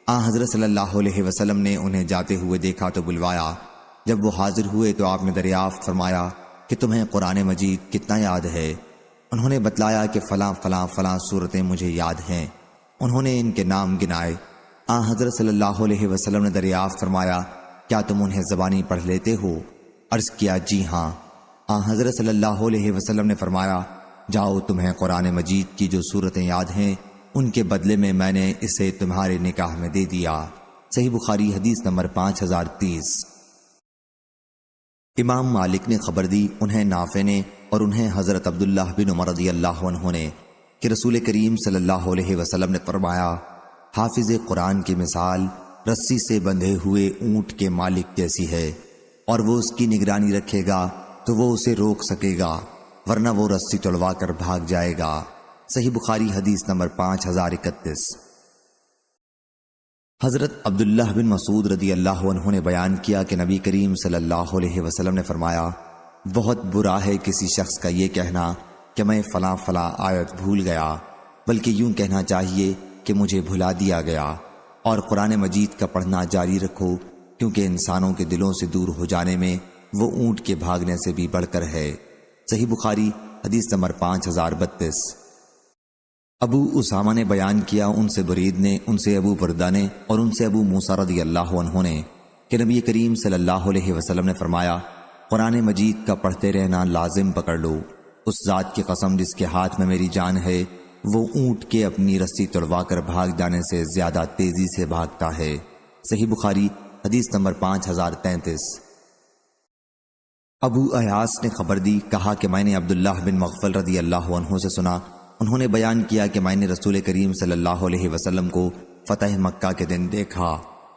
حضرت صلی اللہ علیہ وسلم نے انہیں جاتے ہوئے دیکھا تو بلوایا۔ جب وہ حاضر ہوئے تو آپ نے دریافت فرمایا کہ تمہیں قرآن مجید کتنا یاد ہے؟ انہوں نے بتلایا کہ فلاں فلاں فلاں صورتیں مجھے یاد ہیں۔ انہوں نے ان کے نام گنائے۔ حضرت صلی اللہ علیہ وسلم نے دریافت فرمایا، کیا تم انہیں زبانی پڑھ لیتے ہو؟ عرض کیا، جی ہاں۔ حضرت صلی اللہ علیہ وسلم نے فرمایا، جاؤ، تمہیں قرآن مجید کی جو صورتیں یاد ہیں ان کے بدلے میں نے اسے تمہارے نکاح میں دے دیا۔ صحیح بخاری حدیث نمبر 5030۔ امام مالک نے خبر دی، انہیں نافع نے اور انہیں حضرت عبداللہ بن عمر رضی اللہ عنہ نے، کہ رسول کریم صلی اللہ علیہ وسلم نے فرمایا، حافظ قرآن کی مثال رسی سے بندھے ہوئے اونٹ کے مالک جیسی ہے، اور وہ اس کی نگرانی رکھے گا تو وہ اسے روک سکے گا، ورنہ وہ رسی توڑوا کر بھاگ جائے گا۔ صحیح بخاری حدیث نمبر 5031۔ حضرت عبداللہ بن مسعود رضی اللہ عنہ نے بیان کیا کہ نبی کریم صلی اللہ علیہ وسلم نے فرمایا، بہت برا ہے کسی شخص کا یہ کہنا کہ میں فلاں فلاں آیت بھول گیا، بلکہ یوں کہنا چاہیے کہ مجھے بھلا دیا گیا، اور قرآن مجید کا پڑھنا جاری رکھو، کیونکہ انسانوں کے دلوں سے دور ہو جانے میں وہ اونٹ کے بھاگنے سے بھی بڑھ کر ہے۔ صحیح بخاری حدیث نمبر 5032۔ ابو اسامہ نے بیان کیا، ان سے برید نے، ان سے ابو بردہ نے، اور ان سے ابو موسیٰ رضی اللہ عنہ نے، کہ نبی کریم صلی اللہ علیہ وسلم نے فرمایا، قرآن مجید کا پڑھتے رہنا لازم پکڑ لو، اس ذات کی قسم جس کے ہاتھ میں میری جان ہے، وہ اونٹ کے اپنی رسی توڑوا کر بھاگ جانے سے زیادہ تیزی سے بھاگتا ہے۔ صحیح بخاری حدیث نمبر 5033۔ ابو ایاس نے خبر دی، کہا کہ میں نے عبداللہ بن مغفل رضی اللہ عنہ سے سنا، انہوں نے بیان کیا کہ میں نے رسول کریم صلی اللہ علیہ وسلم کو فتح مکہ کے دن دیکھا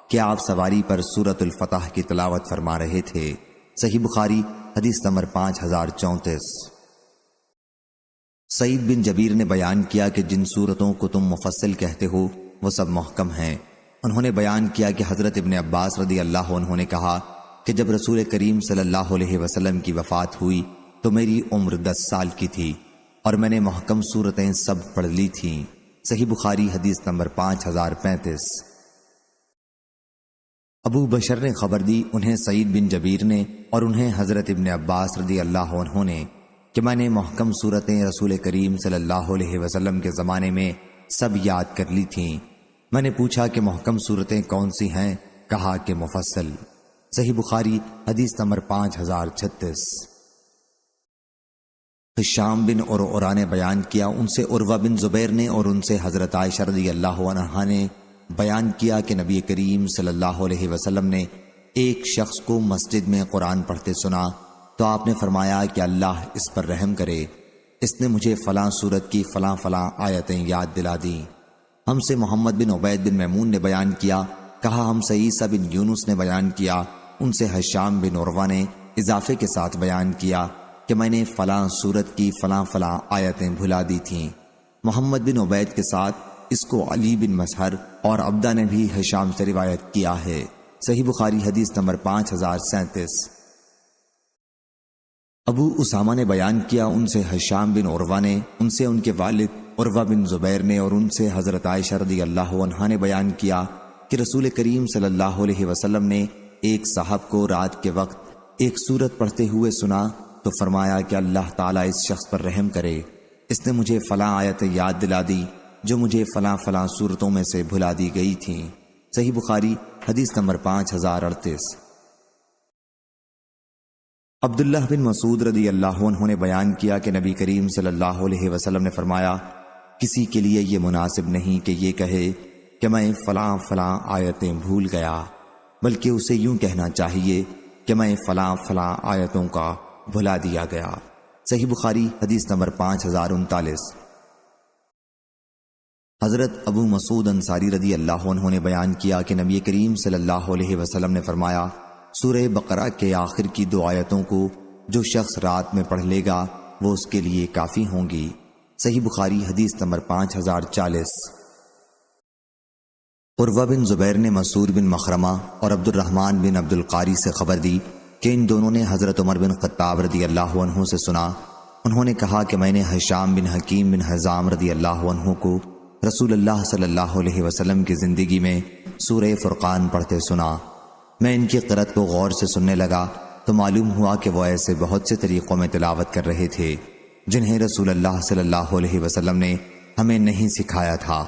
کہ آپ سواری پر سورۃ الفتح کی تلاوت فرما رہے تھے۔ صحیح بخاری حدیث نمبر 5034۔ سعید بن جبیر نے بیان کیا کہ جن صورتوں کو تم مفصل کہتے ہو وہ سب محکم ہیں۔ انہوں نے بیان کیا کہ حضرت ابن عباس رضی اللہ عنہ نے کہا کہ جب رسول کریم صلی اللہ علیہ وسلم کی وفات ہوئی تو میری عمر 10 سال کی تھی، اور میں نے محکم صورتیں سب پڑھ لی تھیں۔ صحیح بخاری حدیث نمبر 5035۔ ابو بشر نے خبر دی، انہیں سعید بن جبیر نے اور انہیں حضرت ابن عباس رضی اللہ عنہ نے، کہ میں نے محکم صورتیں رسول کریم صلی اللہ علیہ وسلم کے زمانے میں سب یاد کر لی تھیں۔ میں نے پوچھا کہ محکم صورتیں کون سی ہیں؟ کہا کہ مفصل۔ صحیح بخاری حدیث نمبر 5036۔ ہشام بن عروہ نے بیان کیا، ان سے عروہ بن زبیر نے اور ان سے حضرت عائشہ رضی اللہ عنہا نے بیان کیا کہ نبی کریم صلی اللہ علیہ وسلم نے ایک شخص کو مسجد میں قرآن پڑھتے سنا تو آپ نے فرمایا کہ اللہ اس پر رحم کرے، اس نے مجھے فلاں صورت کی فلاں فلاں آیتیں یاد دلا دیں۔ ہم سے محمد بن عبید بن میمون نے بیان کیا، کہا ہم سے عیسیٰ بن یونس نے بیان کیا، ان سے ہشام بن عروہ نے اضافے کے ساتھ بیان کیا کہ میں نے فلاں صورت کی فلاں فلاں آیتیں بھلا دی تھیں۔ محمد بن عبید کے ساتھ اس کو علی بن مسہر اور عبدہ نے بھی ہشام سے روایت کیا ہے۔ صحیح بخاری حدیث نمبر 5037۔ ابو اسامہ نے بیان کیا، ان سے ہشام بن عروہ نے، ان سے ان کے والد عروہ بن زبیر نے اور ان سے حضرت عائشہ رضی اللہ عنہا نے بیان کیا کہ رسول کریم صلی اللہ علیہ وسلم نے ایک صاحب کو رات کے وقت ایک سورت پڑھتے ہوئے سنا تو فرمایا کہ اللہ تعالیٰ اس شخص پر رحم کرے، اس نے مجھے فلاں آیت یاد دلا دی جو مجھے فلاں فلاں صورتوں میں سے بھلا دی گئی تھیں۔ صحیح بخاری حدیث نمبر 5038۔ عبداللہ بن مسعود رضی اللہ عنہ نے بیان کیا کہ نبی کریم صلی اللہ علیہ وسلم نے فرمایا، کسی کے لیے یہ مناسب نہیں کہ یہ کہے کہ میں فلاں فلاں آیتیں بھول گیا، بلکہ اسے یوں کہنا چاہیے کہ میں فلاں فلاں آیتوں کا بھلا دیا گیا۔ صحیح بخاری حدیث نمبر 5039۔ حضرت ابو مسعود انصاری رضی اللہ عنہ نے بیان کیا کہ نبی کریم صلی اللہ علیہ وسلم نے فرمایا، سورہ بقرہ کے آخر کی 2 آیتوں کو جو شخص رات میں پڑھ لے گا وہ اس کے لیے کافی ہوں گی۔ صحیح بخاری حدیث نمبر 5040۔ عروہ بن زبیر نے مسعود بن مخرمہ اور عبد الرحمن بن عبد القاری سے خبر دی کہ ان دونوں نے حضرت عمر بن خطاب رضی اللہ عنہ سے سنا، انہوں نے کہا کہ میں نے ہشام بن حکیم بن حزام رضی اللہ عنہ کو رسول اللہ صلی اللہ علیہ وسلم کی زندگی میں سورہ فرقان پڑھتے سنا۔ میں ان کی قرأت کو غور سے سننے لگا تو معلوم ہوا کہ وہ ایسے بہت سے طریقوں میں تلاوت کر رہے تھے جنہیں رسول اللہ صلی اللہ علیہ وسلم نے ہمیں نہیں سکھایا تھا۔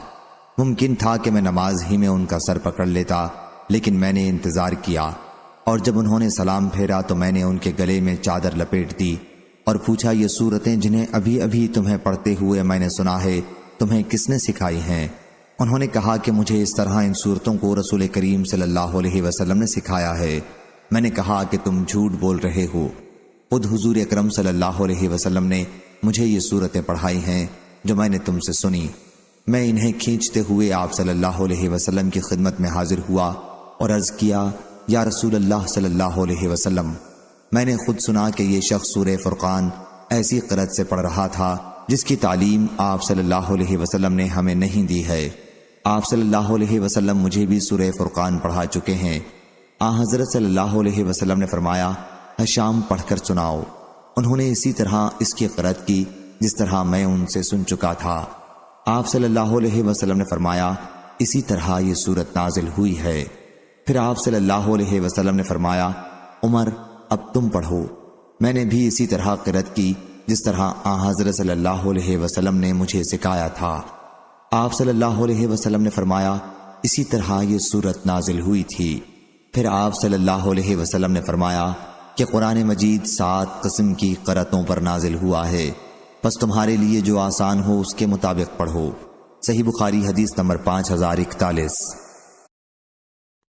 ممکن تھا کہ میں نماز ہی میں ان کا سر پکڑ لیتا، لیکن میں نے انتظار کیا، اور جب انہوں نے سلام پھیرا تو میں نے ان کے گلے میں چادر لپیٹ دی اور پوچھا، یہ صورتیں جنہیں ابھی ابھی تمہیں پڑھتے ہوئے میں نے سنا ہے، تمہیں کس نے سکھائی ہیں؟ انہوں نے کہا کہ مجھے اس طرح ان صورتوں کو رسول کریم صلی اللہ علیہ وسلم نے سکھایا ہے۔ میں نے کہا کہ تم جھوٹ بول رہے ہو، خود حضور اکرم صلی اللہ علیہ وسلم نے مجھے یہ صورتیں پڑھائی ہیں جو میں نے تم سے سنی۔ میں انہیں کھینچتے ہوئے آپ صلی اللہ علیہ وسلم کی خدمت میں حاضر ہوا اور عرض کیا، یا رسول اللہ صلی اللہ علیہ وسلم، میں نے خود سنا کہ یہ شخص سورہ فرقان ایسی قرأت سے پڑھ رہا تھا جس کی تعلیم آپ صلی اللہ علیہ وسلم نے ہمیں نہیں دی ہے۔ آپ صلی اللہ علیہ وسلم مجھے بھی سورہ فرقان پڑھا چکے ہیں۔ حضرت صلی اللہ علیہ وسلم نے فرمایا، شام پڑھ کر سناؤ۔ انہوں نے اسی طرح اس کی قرأت کی جس طرح میں ان سے سن چکا تھا۔ آپ صلی اللہ علیہ وسلم نے فرمایا، اسی طرح یہ سورت نازل ہوئی ہے۔ پھر آپ صلی اللہ علیہ وسلم نے فرمایا، عمر اب تم پڑھو۔ میں نے بھی اسی طرح قرأت کی جس طرح حضرت صلی اللہ علیہ وسلم نے مجھے سکھایا تھا۔ آپ صلی اللہ علیہ وسلم نے فرمایا، اسی طرح یہ سورت نازل ہوئی تھی۔ پھر آپ صلی اللہ علیہ وسلم نے فرمایا کہ قرآن مجید 7 قسم کی قرأتوں پر نازل ہوا ہے، پس تمہارے لیے جو آسان ہو اس کے مطابق پڑھو۔ صحیح بخاری حدیث نمبر 5041۔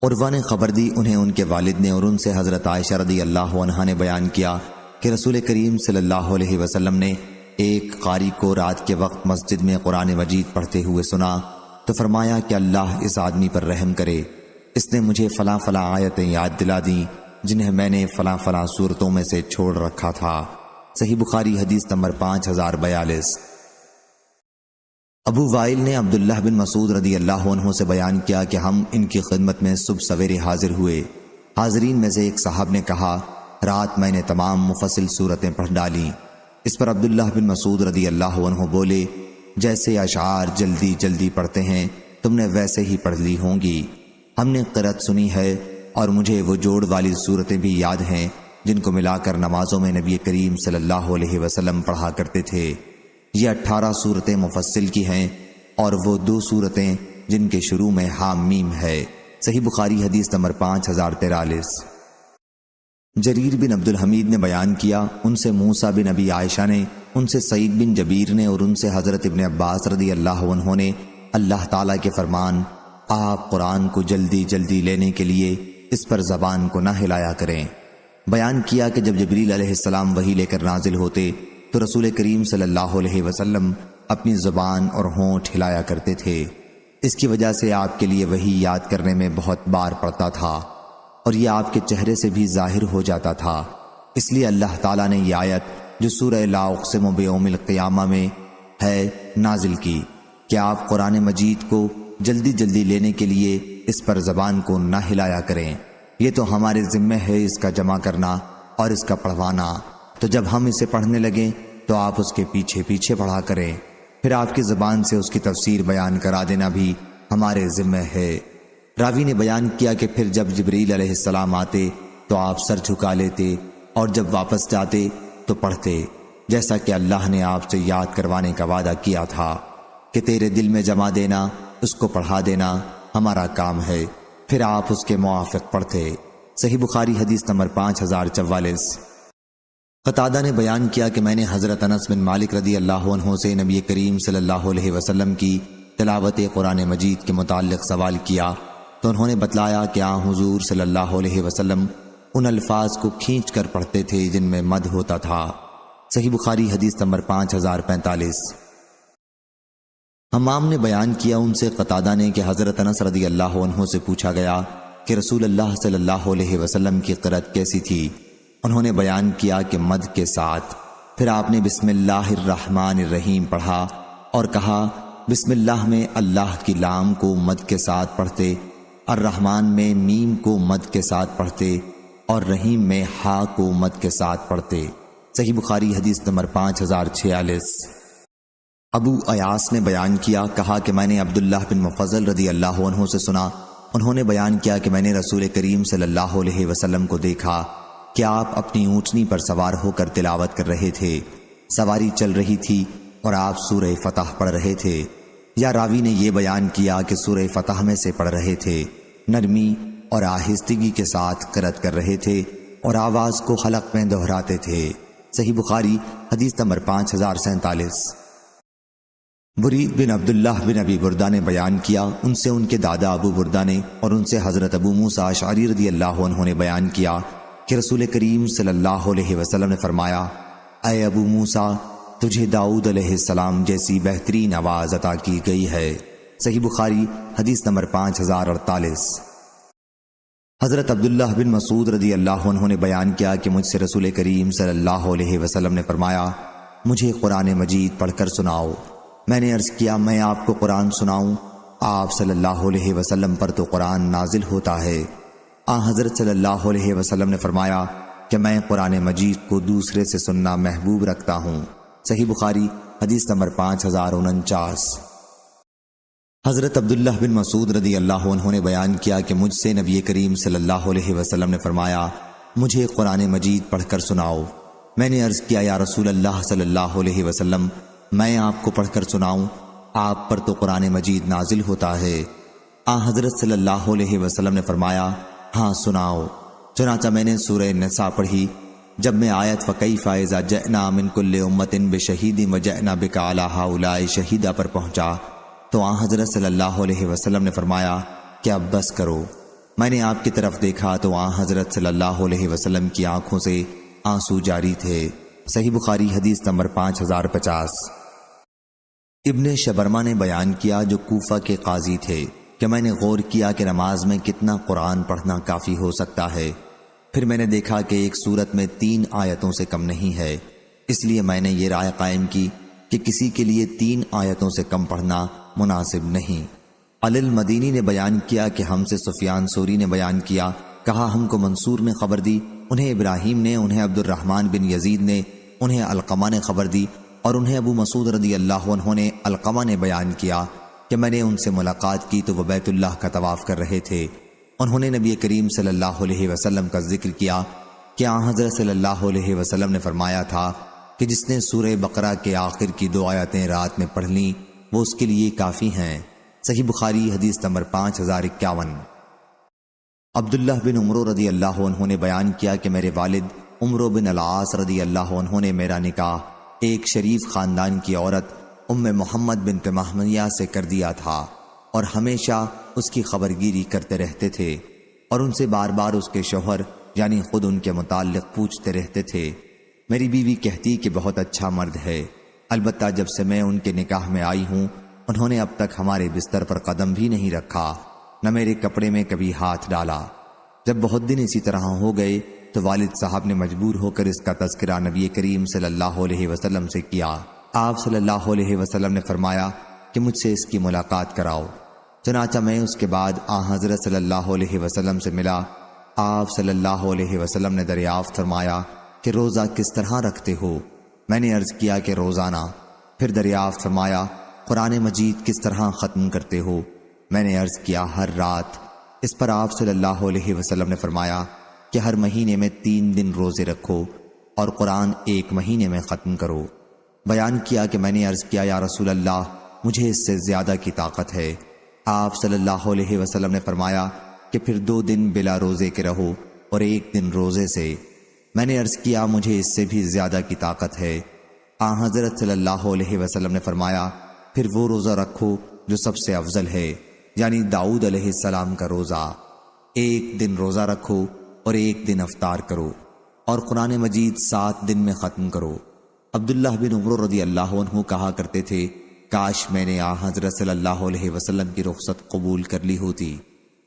عروہ نے خبر دی، انہیں ان کے والد نے اور ان سے حضرت عائشہ رضی اللہ عنہا نے بیان کیا کہ رسول کریم صلی اللہ علیہ وسلم نے ایک قاری کو رات کے وقت مسجد میں قرآن مجید پڑھتے ہوئے سنا تو فرمایا کہ اللہ اس آدمی پر رحم کرے، اس نے مجھے فلاں فلاں آیتیں یاد دلا دیں جنہیں میں نے فلاں فلاں صورتوں میں سے چھوڑ رکھا تھا۔ صحیح بخاری حدیث نمبر 5042۔ ابو وائل نے عبداللہ بن مسعود رضی اللہ عنہ سے بیان کیا کہ ہم ان کی خدمت میں صبح سویرے حاضر ہوئے۔ حاضرین میں سے ایک صاحب نے کہا، رات میں نے تمام مفصل صورتیں پڑھ ڈالیں۔ اس پر عبداللہ بن مسعود رضی اللہ عنہ بولے، جیسے اشعار جلدی جلدی پڑھتے ہیں تم نے ویسے ہی پڑھ لی ہوں گی۔ ہم نے قرأت سنی ہے اور مجھے وہ جوڑ والی صورتیں بھی یاد ہیں جن کو ملا کر نمازوں میں نبی کریم صلی اللہ علیہ وسلم پڑھا کرتے تھے۔ یہ 18 صورتیں مفصل کی ہیں اور وہ 2 صورتیں جن کے شروع میں حام میم ہے۔ صحیح بخاری حدیث نمبر 5043۔ جریر بن عبد الحمید نے بیان کیا، ان سے موسیٰ بن ابی عائشہ نے، ان سے سعید بن جبیر نے اور ان سے حضرت ابن عباس رضی اللہ عنہ نے اللہ تعالیٰ کے فرمان، آپ قرآن کو جلدی جلدی لینے کے لیے اس پر زبان کو نہ ہلایا کریں، بیان کیا کہ جب جبریل علیہ السلام وحی لے کر نازل ہوتے تو رسول کریم صلی اللہ علیہ وسلم اپنی زبان اور ہونٹ ہلایا کرتے تھے۔ اس کی وجہ سے آپ کے لیے وحی یاد کرنے میں بہت بار پڑتا تھا اور یہ آپ کے چہرے سے بھی ظاہر ہو جاتا تھا۔ اس لیے اللہ تعالیٰ نے یہ آیت جو سورہ لا اقسم بیوم القیامہ میں ہے نازل کی کہ آپ قرآن مجید کو جلدی جلدی لینے کے لیے اس پر زبان کو نہ ہلایا کریں۔ یہ تو ہمارے ذمہ ہے اس کا جمع کرنا اور اس کا پڑھوانا، تو جب ہم اسے پڑھنے لگیں تو آپ اس کے پیچھے پیچھے پڑھا کریں، پھر آپ کی زبان سے اس کی تفسیر بیان کرا دینا بھی ہمارے ذمہ ہے۔ راوی نے بیان کیا کہ پھر جب جبریل علیہ السلام آتے تو آپ سر جھکا لیتے اور جب واپس جاتے تو پڑھتے، جیسا کہ اللہ نے آپ سے یاد کروانے کا وعدہ کیا تھا کہ تیرے دل میں جما دینا، اس کو پڑھا دینا ہمارا کام ہے۔ پھر آپ اس کے موافق پڑھتے۔ صحیح بخاری حدیث نمبر 5044۔ قتادہ نے بیان کیا کہ میں نے حضرت انس بن مالک رضی اللہ عنہ سے نبی کریم صلی اللہ علیہ وسلم کی تلاوت قرآن مجید کے متعلق سوال کیا تو انہوں نے بتلایا کہ حضور صلی اللہ علیہ وسلم ان الفاظ کو کھینچ کر پڑھتے تھے جن میں مد ہوتا تھا۔ صحیح بخاری حدیث نمبر 5045۔ حمام نے بیان کیا، ان سے قتادہ نے کہ حضرت انس رضی اللہ عنہ سے پوچھا گیا کہ رسول اللہ صلی اللہ علیہ وسلم کی قرأت کیسی تھی؟ انہوں نے بیان کیا کہ مد کے ساتھ۔ پھر آپ نے بسم اللہ الرحمن الرحیم پڑھا اور کہا، بسم اللہ میں اللہ کی لام کو مد کے ساتھ پڑھتے، الرحمن میں میم کو مد کے ساتھ پڑھتے اور رحیم میں ہا کو مد کے ساتھ پڑھتے۔ صحیح بخاری حدیث نمبر 5046۔ ابو ایاس نے بیان کیا، کہا کہ میں نے عبداللہ بن مفضل رضی اللہ عنہ سے سنا، انہوں نے بیان کیا کہ میں نے رسول کریم صلی اللہ علیہ وسلم کو دیکھا کہ آپ اپنی اونٹنی پر سوار ہو کر تلاوت کر رہے تھے۔ سواری چل رہی تھی اور آپ سورہ فتح پڑھ رہے تھے، یا راوی نے یہ بیان کیا کہ سورہ فتح میں سے پڑھ رہے تھے، نرمی اور آہستگی کے ساتھ قرأت کر رہے تھے اور آواز کو حلق میں دہراتے تھے۔ صحیح بخاری حدیث نمبر 5047۔ برید بن عبداللہ بن ابی بردہ نے بیان کیا، ان سے ان کے دادا ابو بردہ نے اور ان سے حضرت ابو موسیٰ اشعری رضی اللہ عنہ نے بیان کیا کہ رسول کریم صلی اللہ علیہ وسلم نے فرمایا، اے ابو موسیٰ، تجھے داؤد علیہ السلام جیسی بہترین آواز عطا کی گئی ہے۔ صحیح بخاری حدیث نمبر 5048۔ حضرت عبداللہ بن مسعود رضی اللہ عنہ نے بیان کیا کہ مجھ سے رسول کریم صلی اللہ علیہ وسلم نے فرمایا، مجھے قرآن مجید پڑھ کر سناؤ۔ میں نے عرض کیا، میں آپ کو قرآن سناؤں؟ آپ صلی اللہ علیہ وسلم پر تو قرآن نازل ہوتا ہے۔ حضرت صلی اللہ علیہ وسلم نے فرمایا کہ میں قرآن مجید کو دوسرے سے سننا محبوب رکھتا ہوں۔ صحیح بخاری حدیث نمبر 5049۔ حضرت عبداللہ بن مسعود رضی اللہ عنہ نے بیان کیا کہ مجھ سے نبی کریم صلی اللہ علیہ وسلم نے فرمایا، مجھے قرآن مجید پڑھ کر سناؤ۔ میں نے عرض کیا، یا رسول اللہ صلی اللہ علیہ وسلم، میں آپ کو پڑھ کر سناؤں؟ آپ پر تو قرآن مجید نازل ہوتا ہے۔ حضرت صلی اللہ علیہ وسلم نے فرمایا، ہاں سناؤ۔ چنانچہ میں نے سورہ نساء پڑھی۔ جب میں آیت فَكَيْفَ إِذَا جَئْنَا مِن كُلِّ أُمَّةٍ بِشَهِيدٍ وَجِئْنَا بِكَ عَلَىٰ هَٰؤُلَاءِ شَهِيدًا پر پہنچا تو حضرت صلی اللہ علیہ وسلم نے فرمایا کہ اب بس کرو۔ میں نے آپ کی طرف دیکھا تو حضرت صلی اللہ علیہ وسلم کی آنکھوں سے آنسو جاری تھے۔ صحیح بخاری حدیث نمبر 5050۔ ابن شبرمہ نے بیان کیا، جو کوفہ کے قاضی تھے، کہ میں نے غور کیا کہ نماز میں کتنا قرآن پڑھنا کافی ہو سکتا ہے۔ پھر میں نے دیکھا کہ ایک سورت میں 3 آیتوں سے کم نہیں ہے، اس لیے میں نے یہ رائے قائم کی کہ کسی کے لیے 3 آیتوں سے کم پڑھنا مناسب نہیں۔ علی المدینی نے بیان کیا کہ ہم سے سفیان ثوری نے بیان کیا، کہا ہم کو منصور نے خبر دی، انہیں ابراہیم نے، انہیں عبد الرحمن بن یزید نے، انہیں علقمہ نے خبر دی، اور انہیں ابو مسعود رضی اللہ عنہ نے علقمہ نے بیان کیا کہ میں نے ان سے ملاقات کی تو وہ بیت اللہ کا طواف کر رہے تھے۔ انہوں نے نبی کریم صلی اللہ علیہ وسلم کا ذکر کیا کہ حضرت صلی اللہ علیہ وسلم نے فرمایا تھا کہ جس نے سورہ بقرہ کے آخر کی 2 آیتیں رات میں پڑھ لیں وہ اس کے لیے کافی ہیں۔ صحیح بخاری حدیث نمبر 5051۔ عبداللہ بن عمر رضی اللہ عنہ نے بیان کیا کہ میرے والد عمرو بن العاص رضی اللہ عنہ نے میرا نکاح ایک شریف خاندان کی عورت ام محمد بنت محمیہ سے کر دیا تھا، اور ہمیشہ اس کی خبرگیری کرتے رہتے تھے اور ان سے بار بار اس کے شوہر یعنی خود ان کے متعلق پوچھتے رہتے تھے۔ میری بیوی کہتی کہ بہت اچھا مرد ہے، البتہ جب سے میں ان کے نکاح میں آئی ہوں انہوں نے اب تک ہمارے بستر پر قدم بھی نہیں رکھا، نہ میرے کپڑے میں کبھی ہاتھ ڈالا۔ جب بہت دن اسی طرح ہو گئے تو والد صاحب نے مجبور ہو کر اس کا تذکرہ نبی کریم صلی اللہ علیہ وسلم سے کیا۔ آپ صلی اللہ علیہ وسلم نے فرمایا کہ مجھ سے اس کی ملاقات کراؤ۔ چنانچہ میں اس کے بعد حضرت صلی اللہ علیہ وسلم سے ملا۔ آپ صلی اللہ علیہ وسلم نے دریافت فرمایا کہ روزہ کس طرح رکھتے ہو؟ میں نے عرض کیا کہ روزانہ۔ پھر دریافت فرمایا قرآن مجید کس طرح ختم کرتے ہو؟ میں نے عرض کیا ہر رات۔ اس پر آپ صلی اللہ علیہ وسلم نے فرمایا کہ ہر مہینے میں 3 دن روزے رکھو اور قرآن 1 مہینے میں ختم کرو۔ بیان کیا کہ میں نے عرض کیا یا رسول اللہ، مجھے اس سے زیادہ کی طاقت ہے۔ آپ صلی اللہ علیہ وسلم نے فرمایا کہ پھر 2 دن بلا روزے کے رہو اور 1 دن روزے سے۔ میں نے عرض کیا مجھے اس سے بھی زیادہ کی طاقت ہے۔ حضرت صلی اللہ علیہ وسلم نے فرمایا پھر وہ روزہ رکھو جو سب سے افضل ہے، یعنی داؤد علیہ السلام کا روزہ۔ 1 دن روزہ رکھو اور 1 دن افطار کرو اور قرآن مجید 7 دن میں ختم کرو۔ عبداللہ بن عمر رضی اللہ عنہ کہا کرتے تھے کاش میں نے حضرت صلی اللہ علیہ وسلم کی رخصت قبول کر لی ہوتی،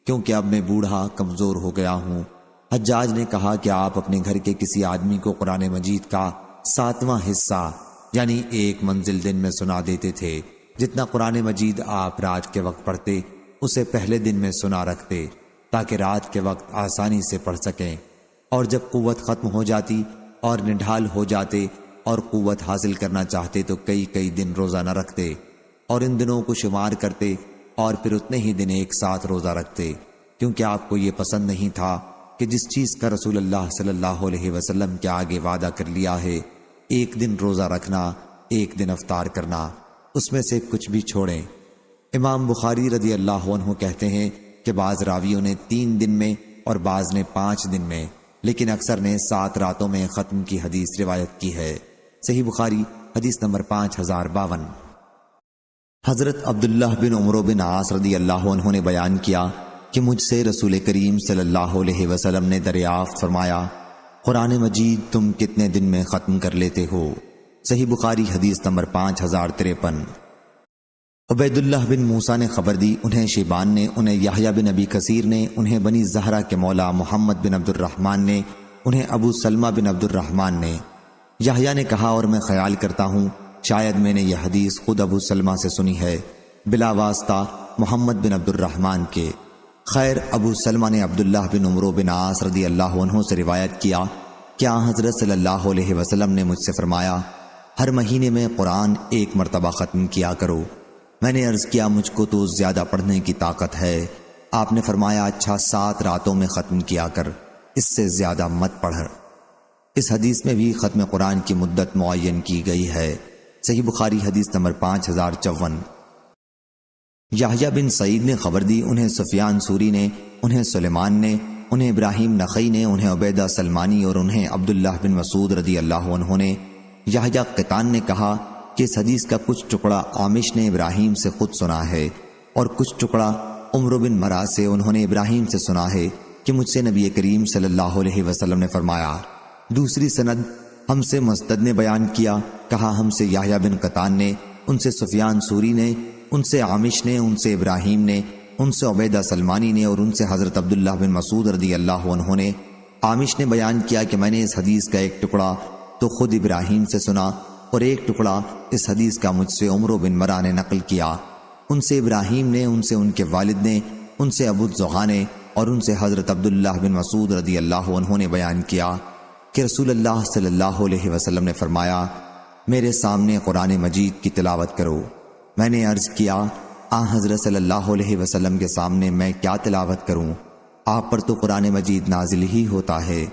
کیونکہ اب میں بوڑھا کمزور ہو گیا ہوں۔ حجاج نے کہا کہ آپ اپنے گھر کے کسی آدمی کو قرآن مجید کا 7واں حصہ یعنی 1 منزل دن میں سنا دیتے تھے۔ جتنا قرآن مجید آپ رات کے وقت پڑھتے اسے پہلے دن میں سنا رکھتے تاکہ رات کے وقت آسانی سے پڑھ سکیں، اور جب قوت ختم ہو جاتی اور نڈھال ہو جاتے اور قوت حاصل کرنا چاہتے تو کئی دن روزہ نہ رکھتے اور ان دنوں کو شمار کرتے اور پھر اتنے ہی دن ایک ساتھ روزہ رکھتے، کیونکہ آپ کو یہ پسند نہیں تھا کہ جس چیز کا رسول اللہ صلی اللہ علیہ وسلم کے آگے وعدہ کر لیا ہے ایک دن روزہ رکھنا، ایک دن افطار کرنا، اس میں سے کچھ بھی چھوڑیں۔ امام بخاری رضی اللہ عنہ کہتے ہیں کہ بعض راویوں نے 3 دن میں اور بعض نے 5 دن میں، لیکن اکثر نے 7 راتوں میں ختم کی حدیث روایت کی ہے۔ صحیح بخاری حدیث نمبر 5052۔ حضرت عبداللہ بن عمرو بن عاص رضی اللہ عنہ نے بیان کیا کہ مجھ سے رسول کریم صلی اللہ علیہ وسلم نے دریافت فرمایا، قرآن مجید تم کتنے دن میں ختم کر لیتے ہو؟ صحیح بخاری حدیث نمبر 5053۔ عبید اللہ بن موسیٰ نے خبر دی، انہیں شیبان نے، انہیں یحییٰ بن ابی کثیر نے، انہیں بنی زہرہ کے مولا محمد بن عبد الرحمن نے، انہیں ابو سلمہ بن عبد الرحمن نے۔ یحییٰ نے کہا اور میں خیال کرتا ہوں شاید میں نے یہ حدیث خود ابو سلمہ سے سنی ہے بلا واسطہ محمد بن عبد الرحمن کے۔ خیر، ابو سلمہ نے عبداللہ بن عمرو بن عاص رضی اللہ عنہ سے روایت کیا کہ حضرت صلی اللہ علیہ وسلم نے مجھ سے فرمایا، ہر مہینے میں قرآن 1 مرتبہ ختم کیا کرو۔ میں نے عرض کیا مجھ کو تو زیادہ پڑھنے کی طاقت ہے۔ آپ نے فرمایا اچھا 7 راتوں میں ختم کیا کر، اس سے زیادہ مت پڑھ۔ اس حدیث میں بھی ختم قرآن کی مدت معین کی گئی ہے۔ صحیح بخاری حدیث نمبر 5054۔ یحییٰ بن سعید نے خبر دی، انہیں سفیان سوری نے، انہیں سلیمان نے، انہیں ابراہیم نخعی نے، انہیں عبیدہ سلمانی اور انہیں عبداللہ بن مسعود رضی اللہ عنہ نے۔ یحییٰ قطان نے کہا کہ اس حدیث کا کچھ ٹکڑا عامش نے ابراہیم سے خود سنا ہے اور کچھ ٹکڑا عمرو بن مرا سے انہوں نے ابراہیم سے سنا ہے کہ مجھ سے نبی کریم صلی اللہ علیہ وسلم نے فرمایا۔ دوسری سند ہم سے مسدد نے بیان کیا، کہا ہم سے یحییٰ بن قطان نے، ان سے سفیان سوری نے، ان سے عامش نے، ان سے ابراہیم نے، ان سے عبیدہ سلمانی نے اور ان سے حضرت عبداللہ بن مسعود رضی اللہ عنہ نے۔ عامش نے بیان کیا کہ میں نے اس حدیث کا ایک ٹکڑا تو خود ابراہیم سے سنا اور ایک ٹکڑا اس حدیث کا مجھ سے عمرو بن مرا نے نقل کیا، ان سے ابراہیم نے، ان سے ان کے والد نے، ان سے ابو الزغا نے اور ان سے حضرت عبداللہ بن مسعود رضی اللہ عنہ نے بیان کیا کہ رسول اللہ صلی اللہ علیہ وسلم نے فرمایا، میرے سامنے قرآن مجید کی تلاوت کرو۔ میں نے عرض کیا حضرت صلی اللہ علیہ وسلم کے سامنے میں کیا تلاوت کروں؟ آپ پر تو قرآن مجید نازل ہی ہوتا ہے۔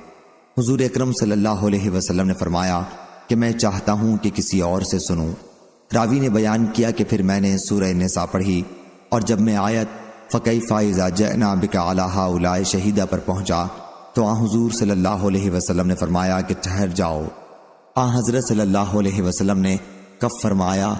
حضور اکرم صلی اللہ علیہ وسلم نے فرمایا کہ میں چاہتا ہوں کہ کسی اور سے سنوں۔ راوی نے بیان کیا کہ پھر میں نے سورہ نساء پڑھی اور جب میں آیت فَكَيْفَ إِذَا جَئْنَا بِكَ عَلَىٰ هَٰؤُلَاءِ شَهِيدًا پر پہنچا تو حضور صلی اللہ علیہ وسلم نے فرمایا کہ ٹھہر جاؤ۔ حضرت صلی اللہ علیہ وسلم نے کف فرمایا،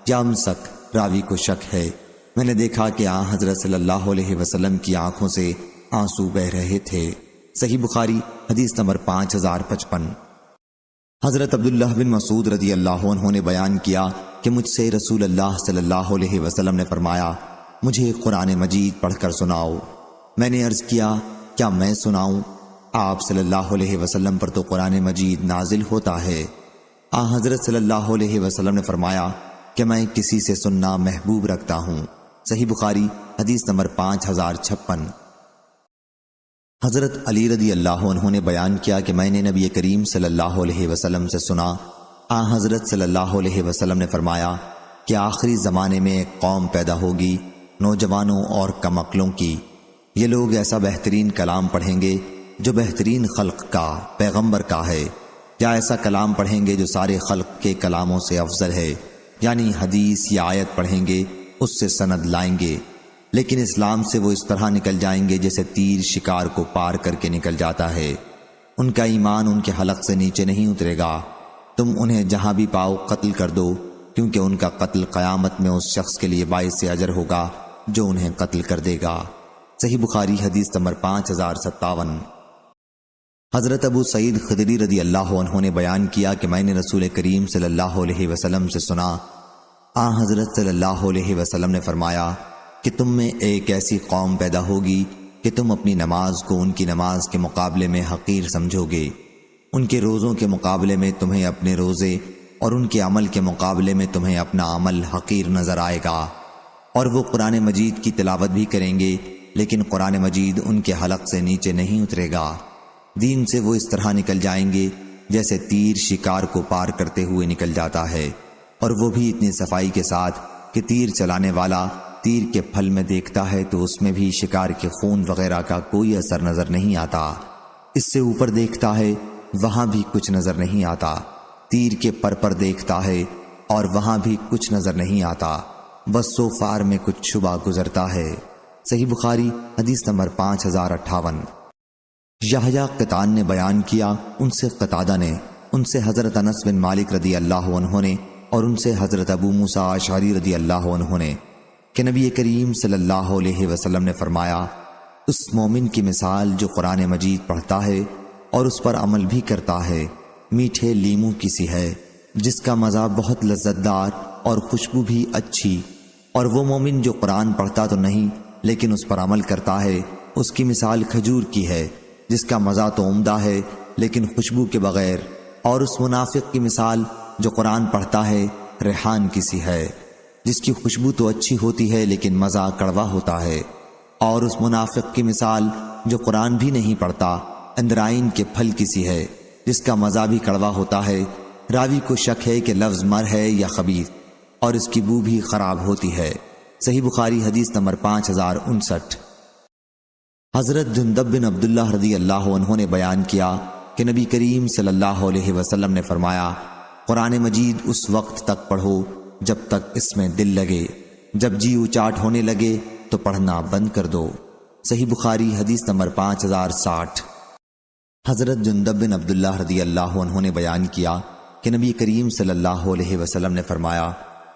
یامسک، راوی کو شک ہے۔ میں نے دیکھا کہ حضرت صلی اللہ علیہ وسلم کی آنکھوں سے آنسو بہ رہے تھے۔ صحیح بخاری حدیث نمبر 5055۔ حضرت عبداللہ بن مسعود رضی اللہ عنہ نے بیان کیا کہ مجھ سے رسول اللہ صلی اللہ علیہ وسلم نے فرمایا، مجھے قرآن مجید پڑھ کر سناؤ۔ میں نے عرض کیا کیا میں سناؤں؟ آپ صلی اللہ علیہ وسلم پر تو قرآن مجید نازل ہوتا ہے۔ حضرت صلی اللہ علیہ وسلم نے فرمایا کہ میں کسی سے سننا محبوب رکھتا ہوں۔ صحیح بخاری حدیث نمبر 5056۔ حضرت علی رضی اللہ عنہ نے بیان کیا کہ میں نے نبی کریم صلی اللہ علیہ وسلم سے سنا، حضرت صلی اللہ علیہ وسلم نے فرمایا کہ آخری زمانے میں ایک قوم پیدا ہوگی، نوجوانوں اور کم عقلوں کی۔ یہ لوگ ایسا بہترین کلام پڑھیں گے جو بہترین خلق کا، پیغمبر کا ہے، یا ایسا کلام پڑھیں گے جو سارے خلق کے کلاموں سے افضل ہے، یعنی حدیث یا آیت پڑھیں گے اس سے سند لائیں گے، لیکن اسلام سے وہ اس طرح نکل جائیں گے جیسے تیر شکار کو پار کر کے نکل جاتا ہے۔ ان کا ایمان ان کے حلق سے نیچے نہیں اترے گا۔ تم انہیں جہاں بھی پاؤ قتل کر دو، کیونکہ ان کا قتل قیامت میں اس شخص کے لیے باعث اجر ہوگا جو انہیں قتل کر دے گا۔ صحیح بخاری حدیث نمبر 5057۔ حضرت ابو سعید خدری رضی اللہ عنہ نے بیان کیا کہ میں نے رسول کریم صلی اللہ علیہ وسلم سے سنا، حضرت صلی اللہ علیہ وسلم نے فرمایا کہ تم میں ایک ایسی قوم پیدا ہوگی کہ تم اپنی نماز کو ان کی نماز کے مقابلے میں حقیر سمجھو گے، ان کے روزوں کے مقابلے میں تمہیں اپنے روزے اور ان کے عمل کے مقابلے میں تمہیں اپنا عمل حقیر نظر آئے گا، اور وہ قرآن مجید کی تلاوت بھی کریں گے لیکن قرآن مجید ان کے حلق سے نیچے نہیں اترے گا۔ دین سے وہ اس طرح نکل جائیں گے جیسے تیر شکار کو پار کرتے ہوئے نکل جاتا ہے، اور وہ بھی اتنی صفائی کے ساتھ کہ تیر چلانے والا تیر کے پھل میں دیکھتا ہے تو اس میں بھی شکار کے خون وغیرہ کا کوئی اثر نظر نہیں آتا، اس سے اوپر دیکھتا ہے وہاں بھی کچھ نظر نہیں آتا، تیر کے پر دیکھتا ہے اور وہاں بھی کچھ نظر نہیں آتا، بس سوفار میں کچھ شبہ گزرتا ہے۔ صحیح بخاری حدیث نمبر 5058۔ یحییٰ قطان نے بیان کیا، ان سے قتادہ نے، ان سے حضرت انس بن مالک رضی اللہ عنہ نے، اور ان سے حضرت ابو موسیٰ اشعری رضی اللہ عنہ نے کہ نبی کریم صلی اللہ علیہ وسلم نے فرمایا، اس مومن کی مثال جو قرآن مجید پڑھتا ہے اور اس پر عمل بھی کرتا ہے، میٹھے لیموں کی سی ہے جس کا مزہ بہت لذت دار اور خوشبو بھی اچھی، اور وہ مومن جو قرآن پڑھتا تو نہیں لیکن اس پر عمل کرتا ہے، اس کی مثال کھجور کی ہے جس کا مزہ تو عمدہ ہے لیکن خوشبو کے بغیر، اور اس منافق کی مثال جو قرآن پڑھتا ہے ریحان کی سی ہے جس کی خوشبو تو اچھی ہوتی ہے لیکن مزہ کڑوا ہوتا ہے، اور اس منافق کی مثال جو قرآن بھی نہیں پڑھتا اندرائن کے پھل کی سی ہے جس کا مزہ بھی کڑوا ہوتا ہے۔ راوی کو شک ہے کہ لفظ مر ہے یا خبیث، اور اس کی بو بھی خراب ہوتی ہے۔ صحیح بخاری حدیث نمبر 5059۔ حضرت جندب بن عبداللہ رضی اللہ عنہ نے بیان کیا کہ نبی کریم صلی اللہ علیہ وسلم نے فرمایا، قرآن مجید اس وقت تک پڑھو جب تک اس میں دل لگے، جب جی اچاٹ ہونے لگے تو پڑھنا بند کر دو۔ صحیح بخاری حدیث نمبر 5060۔ حضرت جندب بن عبداللہ رضی اللہ عنہ نے بیان کیا کہ نبی کریم صلی اللہ علیہ وسلم نے فرمایا،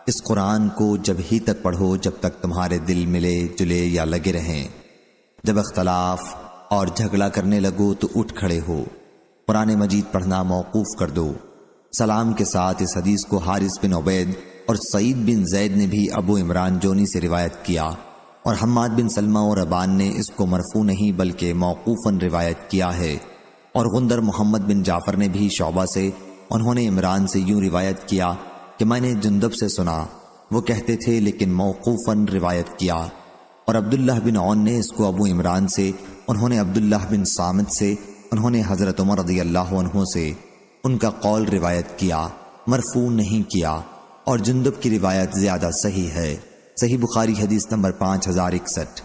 اس قرآن کو جب ہی تک پڑھو جب تک تمہارے دل ملے جلے یا لگے رہیں، جب اختلاف اور جھگڑا کرنے لگو تو اٹھ کھڑے ہو، قرآن مجید پڑھنا موقوف کر دو۔ سلام کے ساتھ اس حدیث کو حارث بن عبید اور سعید بن زید نے بھی ابو عمران جونی سے روایت کیا، اور حماد بن سلمہ اور ابان نے اس کو مرفوع نہیں بلکہ موقوفاً روایت کیا ہے، اور غندر محمد بن جعفر نے بھی شعبہ سے، انہوں نے عمران سے یوں روایت کیا کہ میں نے جندب سے سنا، وہ کہتے تھے لیکن موقوفاً روایت کیا، اور عبداللہ بن عون نے اس کو ابو عمران سے، انہوں نے عبداللہ بن صامت سے، انہوں نے حضرت عمر رضی اللہ عنہ سے ان کا قول روایت کیا، مرفوع نہیں کیا، اور جندب کی روایت زیادہ صحیح ہے۔ صحیح بخاری حدیث نمبر 5061۔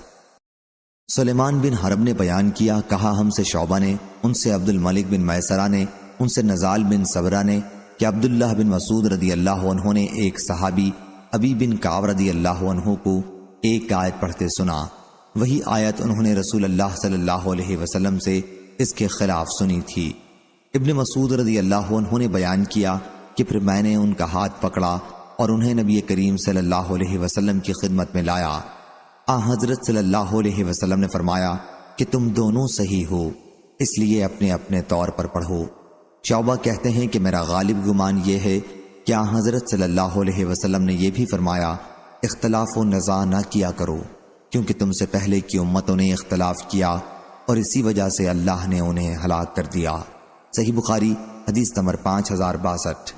سلیمان بن حرب نے بیان کیا، کہا ہم سے شعبہ نے، ان سے عبد الملک بن میسرہ نے، ان سے نزال بن صبرہ نے کہ عبداللہ بن مسعود رضی اللہ عنہ نے ایک صحابی ابی بن کعب رضی اللہ عنہ کو ایک آیت پڑھتے سنا، وہی آیت انہوں نے رسول اللہ صلی اللہ علیہ وسلم سے اس کے خلاف سنی تھی۔ ابن مسعود رضی اللہ عنہ نے بیان کیا کہ پھر میں نے ان کا ہاتھ پکڑا اور انہیں نبی کریم صلی اللہ علیہ وسلم کی خدمت میں لایا۔ حضرت صلی اللہ علیہ وسلم نے فرمایا کہ تم دونوں صحیح ہو، اس لیے اپنے اپنے طور پر پڑھو۔ شعبہ کہتے ہیں کہ میرا غالب گمان یہ ہے کہ حضرت صلی اللہ علیہ وسلم نے یہ بھی فرمایا، اختلاف و نزاع نہ کیا کرو، کیونکہ تم سے پہلے کی امتوں نے اختلاف کیا اور اسی وجہ سے اللہ نے انہیں ہلاک کر دیا۔ صحیح بخاری حدیث نمبر 5062۔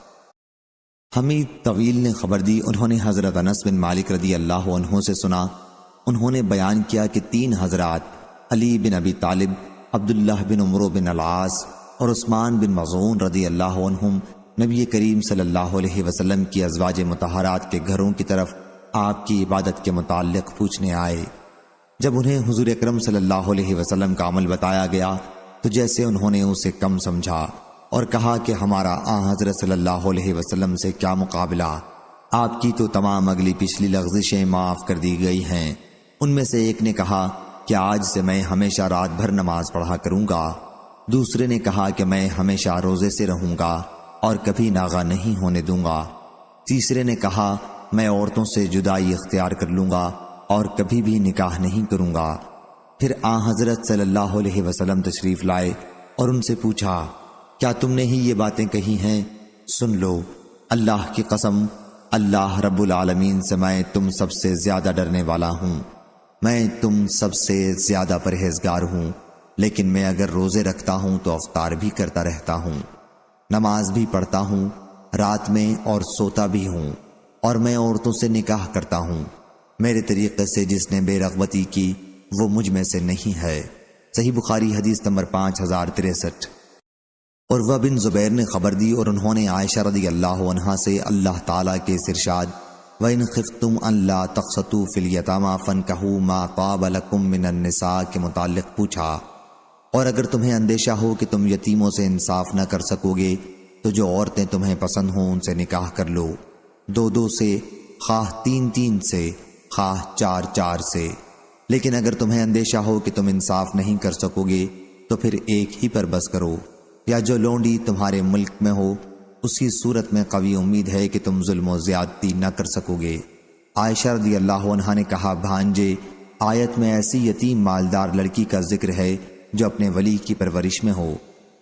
حمید طویل نے خبر دی، انہوں نے حضرت انس بن مالک رضی اللہ عنہ سے سنا، انہوں نے بیان کیا کہ 3 حضرات علی بن ابی طالب، عبداللہ بن عمرو بن العاص اور عثمان بن مظعون رضی اللہ عنہم نبی کریم صلی اللہ علیہ وسلم کی ازواج مطہرات کے گھروں کی طرف آپ کی عبادت کے متعلق پوچھنے آئے۔ جب انہیں حضور اکرم صلی اللہ علیہ وسلم کا عمل بتایا گیا تو جیسے انہوں نے اسے کم سمجھا اور کہا کہ ہمارا حضرت صلی اللہ علیہ وسلم سے کیا مقابلہ، آپ کی تو تمام اگلی پچھلی لغزشیں معاف کر دی گئی ہیں۔ ان میں سے ایک نے کہا کہ آج سے میں ہمیشہ رات بھر نماز پڑھا کروں گا، دوسرے نے کہا کہ میں ہمیشہ روزے سے رہوں گا اور کبھی ناغہ نہیں ہونے دوں گا، تیسرے نے کہا میں عورتوں سے جدائی اختیار کر لوں گا اور کبھی بھی نکاح نہیں کروں گا۔ پھر حضرت صلی اللہ علیہ وسلم تشریف لائے اور ان سے پوچھا کیا تم نے ہی یہ باتیں کہی ہیں؟ سن لو، اللہ کی قسم، اللہ رب العالمین سے میں تم سب سے زیادہ ڈرنے والا ہوں، میں تم سب سے زیادہ پرہیزگار ہوں، لیکن میں اگر روزے رکھتا ہوں تو افطار بھی کرتا رہتا ہوں، نماز بھی پڑھتا ہوں رات میں اور سوتا بھی ہوں، اور میں عورتوں سے نکاح کرتا ہوں، میرے طریقے سے جس نے بے رغبتی کی وہ مجھ میں سے نہیں ہے۔ صحیح بخاری حدیث نمبر 5063۔ عروہ بن زبیر نے خبر دی اور انہوں نے عائشہ رضی اللہ عنہا سے اللہ تعالیٰ کے ارشاد وَإِنْ خِفْتُمْ أَلَّا تَقْسَطُوا فِي الْيَتَامَىٰ فَانكِحُوا مَا طَابَ لَكُم مِّنَ النِّسَاءِ کے متعلق پوچھا، اور اگر تمہیں اندیشہ ہو کہ تم یتیموں سے انصاف نہ کر سکو گے تو جو عورتیں تمہیں پسند ہوں ان سے نکاح کر لو، 2 سے، خواہ 3 سے، خواہ 4 سے۔ لیکن اگر تمہیں اندیشہ ہو کہ تم انصاف نہیں کر سکو گے تو پھر ایک ہی پر بس کرو، یا جو لونڈی تمہارے ملک میں ہو اسی صورت میں قوی امید ہے کہ تم ظلم و زیادتی نہ کر سکو گے۔ عائشہ رضی اللہ عنہا نے کہا، بھانجے، آیت میں ایسی یتیم مالدار لڑکی کا ذکر ہے جو اپنے ولی کی پرورش میں ہو،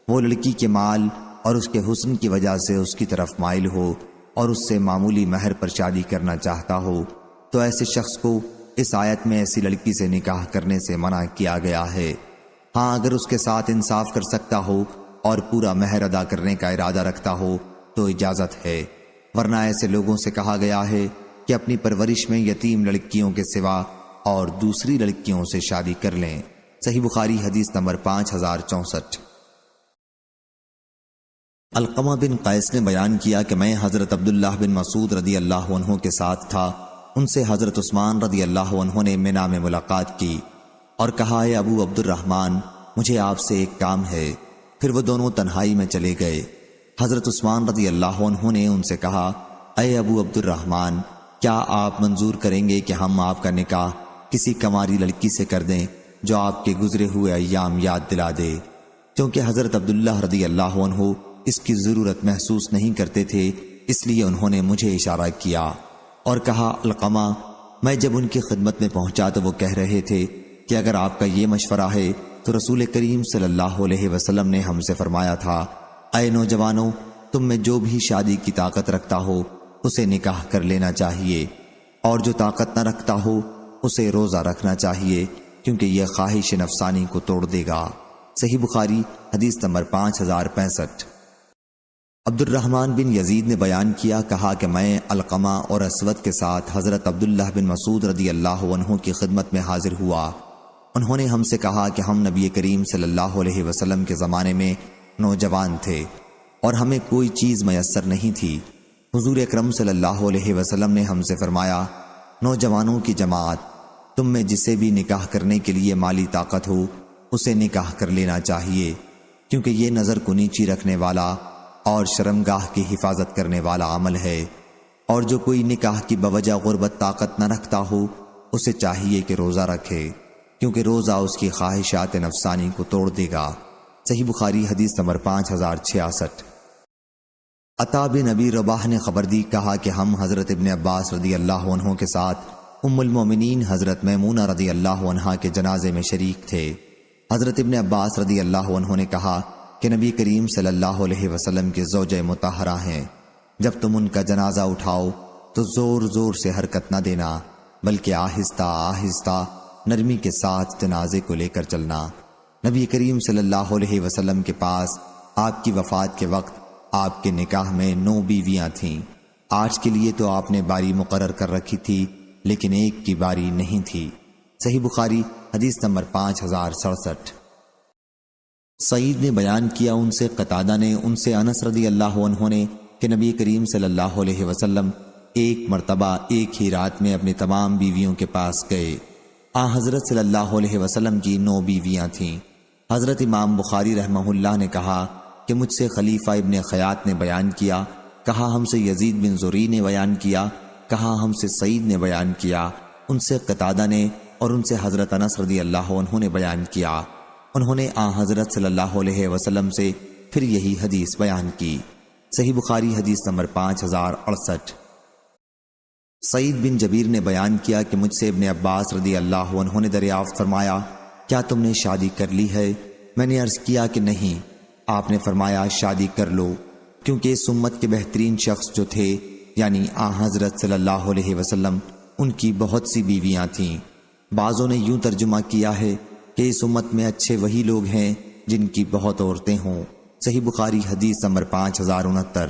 وہ لڑکی کے مال اور اس کے حسن کی وجہ سے اس کی طرف مائل ہو اور اس سے معمولی مہر پر شادی کرنا چاہتا ہو، تو ایسے شخص کو اس آیت میں ایسی لڑکی سے نکاح کرنے سے منع کیا گیا ہے۔ ہاں، اگر اس کے ساتھ انصاف کر سکتا ہو اور پورا مہر ادا کرنے کا ارادہ رکھتا ہو تو اجازت ہے، ورنہ ایسے لوگوں سے کہا گیا ہے کہ اپنی پرورش میں یتیم لڑکیوں کے سوا اور دوسری لڑکیوں سے شادی کر لیں۔ صحیح بخاری حدیث نمبر 5064۔ علقمہ بن قیس نے بیان کیا کہ میں حضرت عبداللہ بن مسعود رضی اللہ عنہ کے ساتھ تھا، ان سے حضرت عثمان رضی اللہ عنہ نے منا میں ملاقات کی اور کہا، اے ابو عبد الرحمن، مجھے آپ سے ایک کام ہے۔ پھر وہ دونوں تنہائی میں چلے گئے۔ حضرت عثمان رضی اللہ عنہ نے ان سے کہا، اے ابو عبد الرحمن، کیا آپ منظور کریں گے کہ ہم آپ کا نکاح کسی کنواری لڑکی سے کر دیں جو آپ کے گزرے ہوئے ایام یاد دلا دے؟ کیونکہ حضرت عبداللہ رضی اللہ عنہ اس کی ضرورت محسوس نہیں کرتے تھے، اس لیے انہوں نے مجھے اشارہ کیا اور کہا، علقمہ، میں جب ان کی خدمت میں پہنچا تو وہ کہہ رہے تھے کہ اگر آپ کا یہ مشورہ ہے تو رسول کریم صلی اللہ علیہ وسلم نے ہم سے فرمایا تھا، اے نوجوانوں، تم میں جو بھی شادی کی طاقت رکھتا ہو اسے نکاح کر لینا چاہیے، اور جو طاقت نہ رکھتا ہو اسے روزہ رکھنا چاہیے، کیونکہ یہ خواہش نفسانی کو توڑ دے گا۔ صحیح بخاری حدیث نمبر 5065۔ عبد الرحمن بن یزید نے بیان کیا، کہا کہ میں علقمہ اور اسود کے ساتھ حضرت عبداللہ بن مسعود رضی اللہ عنہ کی خدمت میں حاضر ہوا۔ انہوں نے ہم سے کہا کہ ہم نبی کریم صلی اللہ علیہ وسلم کے زمانے میں نوجوان تھے اور ہمیں کوئی چیز میسر نہیں تھی۔ حضور اکرم صلی اللہ علیہ وسلم نے ہم سے فرمایا، نوجوانوں کی جماعت، تم میں جسے بھی نکاح کرنے کے لیے مالی طاقت ہو اسے نکاح کر لینا چاہیے، کیونکہ یہ نظر کو نیچی رکھنے والا اور شرمگاہ کی حفاظت کرنے والا عمل ہے، اور جو کوئی نکاح کی بوجہ غربت طاقت نہ رکھتا ہو اسے چاہیے کہ روزہ رکھے، کیونکہ روزہ اس کی خواہشات نفسانی کو توڑ دے گا۔ صحیح بخاری حدیث نمبر 5066۔ عطا بن ابی رباح نے خبر دی، کہا کہ ہم حضرت ابن عباس رضی اللہ عنہ کے ساتھ ام المومنین حضرت میمونہ رضی اللہ عنہا کے جنازے میں شریک تھے۔ حضرت ابن عباس رضی اللہ عنہ نے کہا کہ نبی کریم صلی اللہ علیہ وسلم کے زوجہ مطہرہ ہیں، جب تم ان کا جنازہ اٹھاؤ تو زور زور سے حرکت نہ دینا، بلکہ آہستہ آہستہ نرمی کے ساتھ جنازے کو لے کر چلنا۔ نبی کریم صلی اللہ علیہ وسلم کے پاس آپ کی وفات کے وقت آپ کے نکاح میں 9 بیویاں تھیں۔ 8 کے لیے تو آپ نے باری مقرر کر رکھی تھی، لیکن ایک کی باری نہیں تھی۔ صحیح بخاری حدیث نمبر 5067۔ سعید نے بیان کیا، ان سے قتادہ نے، ان سے انس رضی اللہ عنہ نے کہ نبی کریم صلی اللہ علیہ وسلم ایک مرتبہ ایک ہی رات میں اپنی تمام بیویوں کے پاس گئے۔ حضرت صلی اللہ علیہ وسلم کی 9 بیویاں تھیں۔ حضرت امام بخاری رحمہ اللہ نے کہا کہ مجھ سے خلیفہ ابن خیاط نے بیان کیا، کہا ہم سے یزید بن زری نے بیان کیا، کہا ہم سے سعید نے بیان کیا، ان سے قتادہ نے، اور ان سے حضرت انس رضی اللہ عنہ نے بیان کیا۔ انہوں نے حضرت صلی اللہ علیہ وسلم سے پھر یہی حدیث بیان کی۔ صحیح بخاری حدیث نمبر 5068۔ سعید بن جبیر نے بیان کیا کہ مجھ سے ابن عباس رضی اللہ عنہ نے دریافت فرمایا، کیا تم نے شادی کر لی ہے؟ میں نے عرض کیا کہ نہیں۔ آپ نے فرمایا، شادی کر لو، کیونکہ اس امت کے بہترین شخص جو تھے یعنی حضرت صلی اللہ علیہ وسلم، ان کی بہت سی بیویاں تھیں۔ بعضوں نے یوں ترجمہ کیا ہے کہ اس امت میں اچھے وہی لوگ ہیں جن کی بہت عورتیں ہوں۔ صحیح بخاری حدیث نمبر 5069۔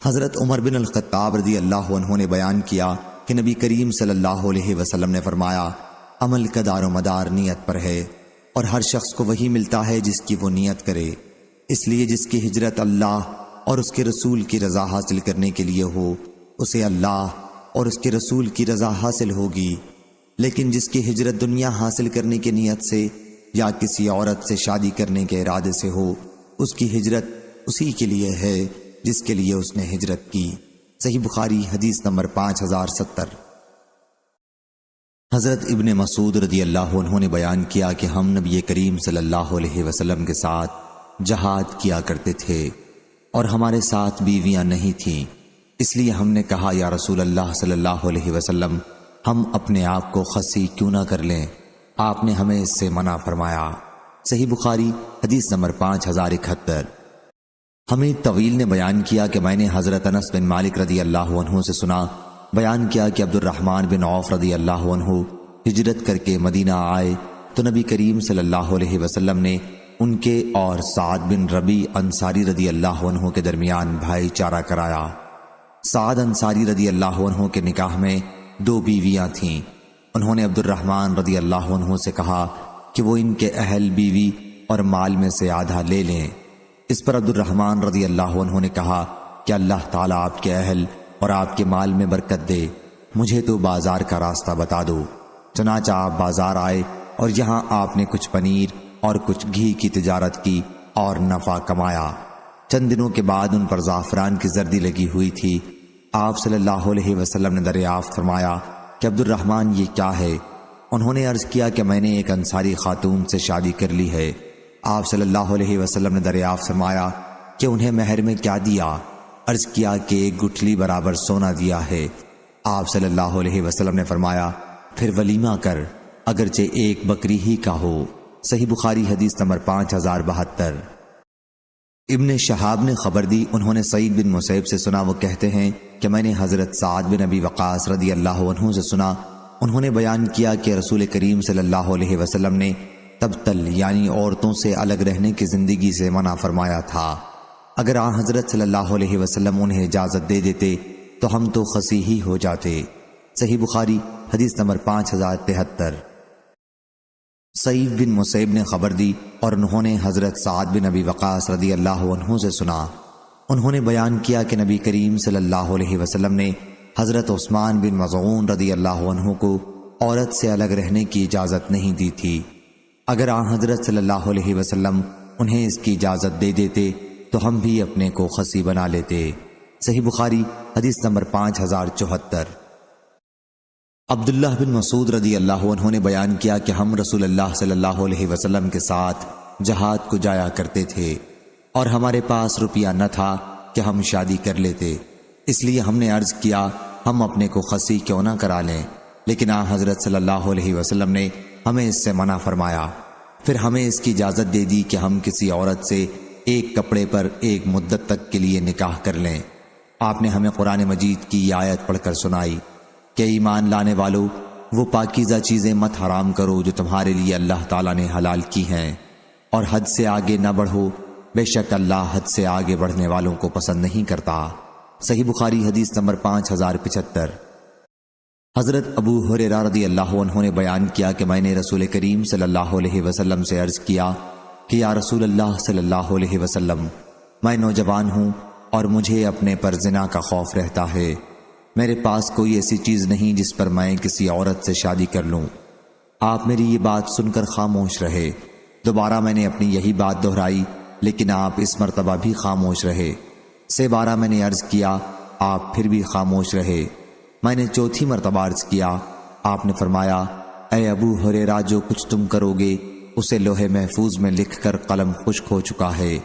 حضرت عمر بن الخطاب رضی اللہ عنہ نے بیان کیا کہ نبی کریم صلی اللہ علیہ وسلم نے فرمایا، عمل کا دار و مدار نیت پر ہے، اور ہر شخص کو وہی ملتا ہے جس کی وہ نیت کرے۔ اس لیے جس کی ہجرت اللہ اور اس کے رسول کی رضا حاصل کرنے کے لیے ہو، اسے اللہ اور اس کے رسول کی رضا حاصل ہوگی، لیکن جس کی ہجرت دنیا حاصل کرنے کی نیت سے یا کسی عورت سے شادی کرنے کے ارادے سے ہو، اس کی ہجرت اسی کے لیے ہے جس کے لیے اس نے ہجرت کی۔ صحیح بخاری حدیث نمبر 5070۔ حضرت ابن مسعود رضی اللہ عنہ نے بیان کیا کہ ہم نبی کریم صلی اللہ علیہ وسلم کے ساتھ جہاد کیا کرتے تھے اور ہمارے ساتھ بیویاں نہیں تھیں، اس لیے ہم نے کہا یا رسول اللہ صلی اللہ علیہ وسلم ہم اپنے آپ کو خصی کیوں نہ کر لیں؟ آپ نے ہمیں اس سے منع فرمایا۔ صحیح بخاری حدیث نمبر 5071۔ ہمیں طویل نے بیان کیا کہ میں نے حضرت انس بن مالک رضی اللہ عنہ سے سنا، بیان کیا کہ عبد الرحمن بن عوف رضی اللہ عنہ ہجرت کر کے مدینہ آئے تو نبی کریم صلی اللہ علیہ وسلم نے ان کے اور سعد بن ربی انصاری رضی اللہ عنہ کے درمیان بھائی چارہ کرایا۔ سعد انصاری رضی اللہ عنہ کے نکاح میں 2 بیویاں تھیں۔ انہوں نے عبد الرحمن رضی اللہ عنہ سے کہا کہ وہ ان کے اہل بیوی اور مال میں سے آدھا لے لیں۔ اس پر عبد الرحمن رضی اللہ عنہ نے کہا کہ اللہ تعالیٰ آپ کے اہل اور آپ کے مال میں برکت دے، مجھے تو بازار کا راستہ بتا دو۔ چنانچہ آپ بازار آئے اور یہاں آپ نے کچھ پنیر اور کچھ گھی کی تجارت کی اور نفع کمایا۔ چند دنوں کے بعد ان پر زعفران کی زردی لگی ہوئی تھی۔ آپ صلی اللہ علیہ وسلم نے دریافت فرمایا کہ عبد الرحمن یہ کیا ہے؟ انہوں نے عرض کیا کہ میں نے ایک انصاری خاتون سے شادی کر لی ہے۔ آپ صلی اللہ علیہ وسلم نے دریافت فرمایا کہ انہیں مہر میں کیا دیا؟ عرض کیا کہ 1 گٹھلی برابر سونا دیا ہے۔ آپ صلی اللہ علیہ وسلم نے فرمایا پھر ولیمہ کر، اگرچہ 1 بکری ہی کا ہو۔ صحیح بخاری حدیث نمبر 5072۔ ابن شہاب نے خبر دی، انہوں نے سعید بن مسیب سے سنا، وہ کہتے ہیں کہ میں نے حضرت سعد بن ابی وقاص رضی اللہ عنہ سے سنا، انہوں نے بیان کیا کہ رسول کریم صلی اللہ علیہ وسلم نے تبتل یعنی عورتوں سے الگ رہنے کی زندگی سے منع فرمایا تھا۔ اگر آن حضرت صلی اللہ علیہ وسلم انہیں اجازت دے دیتے تو ہم تو خصی ہی ہو جاتے۔ صحیح بخاری حدیث نمبر 5073۔ سعید بن مسیب نے خبر دی اور انہوں نے حضرت سعد بن ابی وقاص رضی اللہ عنہ سے سنا، انہوں نے بیان کیا کہ نبی کریم صلی اللہ علیہ وسلم نے حضرت عثمان بن مظعون رضی اللہ عنہ کو عورت سے الگ رہنے کی اجازت نہیں دی تھی۔ اگر آن حضرت صلی اللہ علیہ وسلم انہیں اس کی اجازت دے دیتے تو ہم بھی اپنے کو خصی بنا لیتے۔ صحیح بخاری حدیث نمبر 5074۔ عبداللہ بن مسعود رضی اللہ عنہ نے بیان کیا کہ ہم رسول اللہ صلی اللہ علیہ وسلم کے ساتھ جہاد کو جایا کرتے تھے اور ہمارے پاس روپیہ نہ تھا کہ ہم شادی کر لیتے، اس لیے ہم نے عرض کیا ہم اپنے کو خصی کیوں نہ کرا لیں، لیکن آن حضرت صلی اللہ علیہ وسلم نے ہمیں اس سے منع فرمایا۔ پھر ہمیں اس کی اجازت دے دی کہ ہم کسی عورت سے 1 کپڑے پر 1 مدت تک کے لیے نکاح کر لیں۔ آپ نے ہمیں قرآن مجید کی یہ آیت پڑھ کر سنائی کہ ایمان لانے والو وہ پاکیزہ چیزیں مت حرام کرو جو تمہارے لیے اللہ تعالیٰ نے حلال کی ہیں، اور حد سے آگے نہ بڑھو، بے شک اللہ حد سے آگے بڑھنے والوں کو پسند نہیں کرتا۔ صحیح بخاری حدیث نمبر 5075۔ حضرت ابو ہریرہ رضی اللہ عنہ نے بیان کیا کہ میں نے رسول کریم صلی اللہ علیہ وسلم سے عرض کیا کہ یا رسول اللہ صلی اللہ علیہ وسلم، میں نوجوان ہوں اور مجھے اپنے پر زنا کا خوف رہتا ہے، میرے پاس کوئی ایسی چیز نہیں جس پر میں کسی عورت سے شادی کر لوں۔ آپ میری یہ بات سن کر خاموش رہے۔ دوبارہ میں نے اپنی یہی بات دہرائی لیکن آپ اس مرتبہ بھی خاموش رہے۔ 3 بار میں نے عرض کیا، آپ پھر بھی خاموش رہے۔ میں نے 4تھی مرتبہ عرض کیا، آپ نے فرمایا اے ابو ہریرہ جو کچھ تم کرو گے اسے لوح محفوظ میں لکھ کر قلم خشک ہو چکا ہے،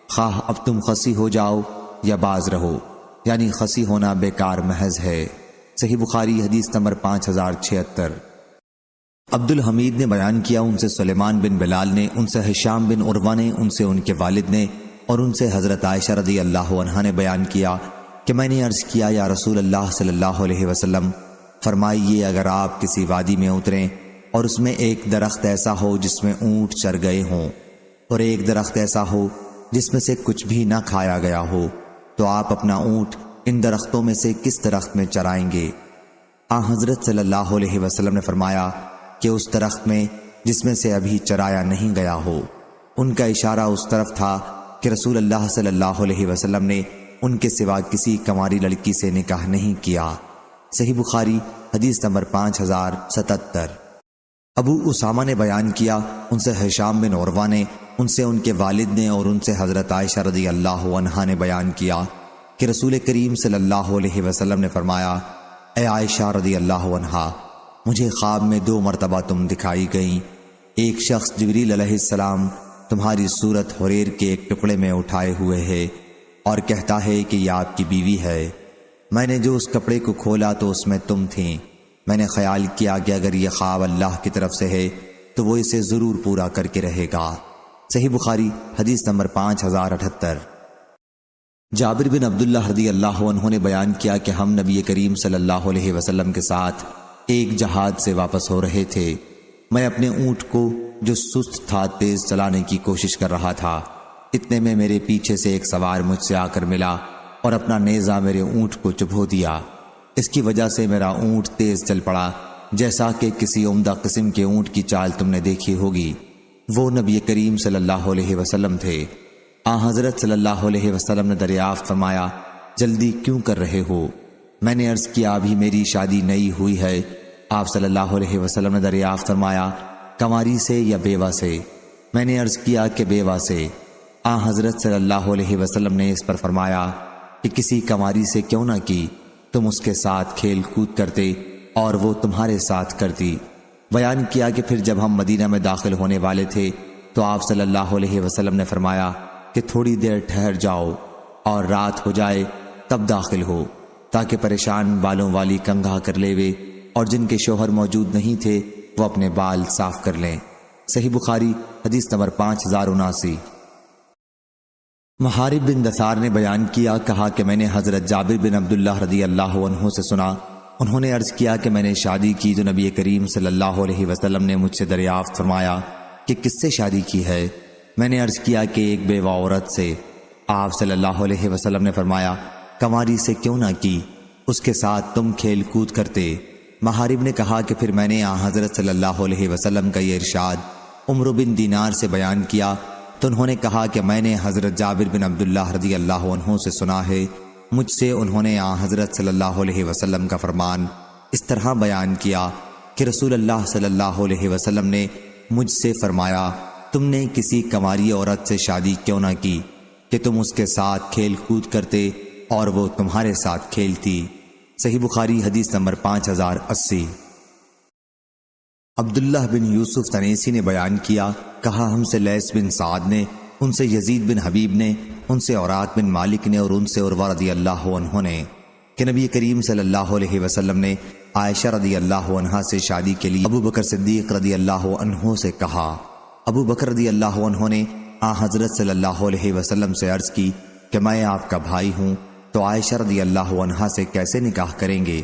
خواہ اب تم خصی ہو جاؤ یا باز رہو، یعنی خصی ہونا بیکار محض ہے۔ صحیح بخاری حدیث نمبر 5076۔ عبد الحمید نے بیان کیا، ان سے سلیمان بن بلال نے، ان سے ہشام بن عروہ نے، ان سے ان کے والد نے اور ان سے حضرت عائشہ رضی اللہ عنہا نے بیان کیا کہ میں نے عرض کیا یا رسول اللہ صلی اللہ علیہ وسلم، فرمائیے اگر آپ کسی وادی میں اتریں اور اس میں ایک درخت ایسا ہو جس میں اونٹ چر گئے ہوں اور ایک درخت ایسا ہو جس میں سے کچھ بھی نہ کھایا گیا ہو، تو آپ اپنا اونٹ ان درختوں میں سے کس درخت میں چرائیں گے؟ حضرت صلی اللہ علیہ وسلم نے فرمایا کہ اس درخت میں جس میں سے ابھی چرایا نہیں گیا ہو۔ ان کا اشارہ اس طرف تھا کہ رسول اللہ صلی اللہ علیہ وسلم نے ان کے سوا کسی کنواری لڑکی سے نکاح نہیں کیا۔ صحیح بخاری حدیث نمبر 5077۔ ابو اسامہ نے بیان کیا، ان سے ہشام بن عروہ نے، ان سے ان کے والد نے اور ان سے حضرت عائشہ رضی اللہ عنہا نے بیان کیا کہ رسول کریم صلی اللہ علیہ وسلم نے فرمایا، اے عائشہ رضی اللہ عنہا، مجھے خواب میں 2 مرتبہ تم دکھائی گئیں۔ ایک شخص جبریل علیہ السلام تمہاری صورت حریر کے ایک ٹکڑے میں اٹھائے ہوئے ہے اور کہتا ہے کہ یہ آپ کی بیوی ہے۔ میں نے جو اس کپڑے کو کھولا تو اس میں تم تھیں۔ میں نے خیال کیا کہ اگر یہ خواب اللہ کی طرف سے ہے تو وہ اسے ضرور پورا کر کے رہے گا۔ صحیح بخاری حدیث نمبر 5078۔ جابر بن عبداللہ رضی اللہ عنہ نے بیان کیا کہ ہم نبی کریم صلی اللہ علیہ وسلم کے ساتھ ایک جہاد سے واپس ہو رہے تھے۔ میں اپنے اونٹ کو جو سست تھا تیز چلانے کی کوشش کر رہا تھا، اتنے میں میرے پیچھے سے ایک سوار مجھ سے آ کر ملا اور اپنا نیزہ میرے اونٹ کو چبھو دیا۔ اس کی وجہ سے میرا اونٹ تیز چل پڑا، جیسا کہ کسی عمدہ قسم کے اونٹ کی چال تم نے دیکھی ہوگی۔ وہ نبی کریم صلی اللہ علیہ وسلم تھے۔ حضرت صلی اللہ علیہ وسلم نے دریافت فرمایا، جلدی کیوں کر رہے ہو؟ میں نے عرض کیا، ابھی میری شادی نئی ہوئی ہے۔ آپ صلی اللہ علیہ وسلم نے دریافت فرمایا، کنواری سے یا بیوہ سے؟ میں نے عرض کیا کہ بیوہ سے۔ حضرت صلی اللہ علیہ وسلم نے اس پر فرمایا کہ کسی کنواری سے کیوں نہ کی، تم اس کے ساتھ کھیل کود کرتے اور وہ تمہارے ساتھ کرتی۔ بیان کیا کہ پھر جب ہم مدینہ میں داخل ہونے والے تھے تو آپ صلی اللہ علیہ وسلم نے فرمایا کہ تھوڑی دیر ٹھہر جاؤ اور رات ہو جائے تب داخل ہو، تاکہ پریشان بالوں والی کنگھا کر لیوے اور جن کے شوہر موجود نہیں تھے وہ اپنے بال صاف کر لیں۔ صحیح بخاری حدیث نمبر 5079۔ محارب بن دثار نے بیان کیا، کہا کہ میں نے حضرت جابر بن عبداللہ رضی اللہ عنہ سے سنا، انہوں نے عرض کیا کہ میں نے شادی کی تو نبی کریم صلی اللہ علیہ وسلم نے مجھ سے دریافت فرمایا کہ کس سے شادی کی ہے؟ میں نے عرض کیا کہ ایک بیوہ عورت سے۔ آپ صلی اللہ علیہ وسلم نے فرمایا، کنواری سے کیوں نہ کی، اس کے ساتھ تم کھیل کود کرتے۔ محارب نے کہا کہ پھر میں نے حضرت صلی اللہ علیہ وسلم کا یہ ارشاد عمرو بن دینار سے بیان کیا تو انہوں نے کہا کہ میں نے حضرت جابر بن عبداللہ رضی اللہ عنہ سے سنا ہے، مجھ سے انہوں نے حضرت صلی اللہ علیہ وسلم کا فرمان اس طرح بیان کیا کہ رسول اللہ صلی اللہ علیہ وسلم نے مجھ سے فرمایا، تم نے کسی کنواری عورت سے شادی کیوں نہ کی کہ تم اس کے ساتھ کھیل کود کرتے اور وہ تمہارے ساتھ کھیلتی۔ صحیح بخاری حدیث نمبر 5080۔ عبداللہ بن یوسف تنیسی نے بیان کیا، کہا ہم سے لیث بن سعد نے، ان سے یزید بن حبیب نے، ان سے اوراق بن مالک نے اور ان سے عروہ رضی اللہ عنہ نے کہ نبی کریم صلی اللہ علیہ وسلم نے عائشہ رضی اللہ عنہا سے شادی کے لیے ابو بکر صدیق رضی اللہ عنہ سے کہا۔ ابو بکر رضی اللہ عنہ نے حضرت صلی اللہ علیہ وسلم سے عرض کی کہ میں آپ کا بھائی ہوں تو عائشہ رضی اللہ عنہا سے کیسے نکاح کریں گے؟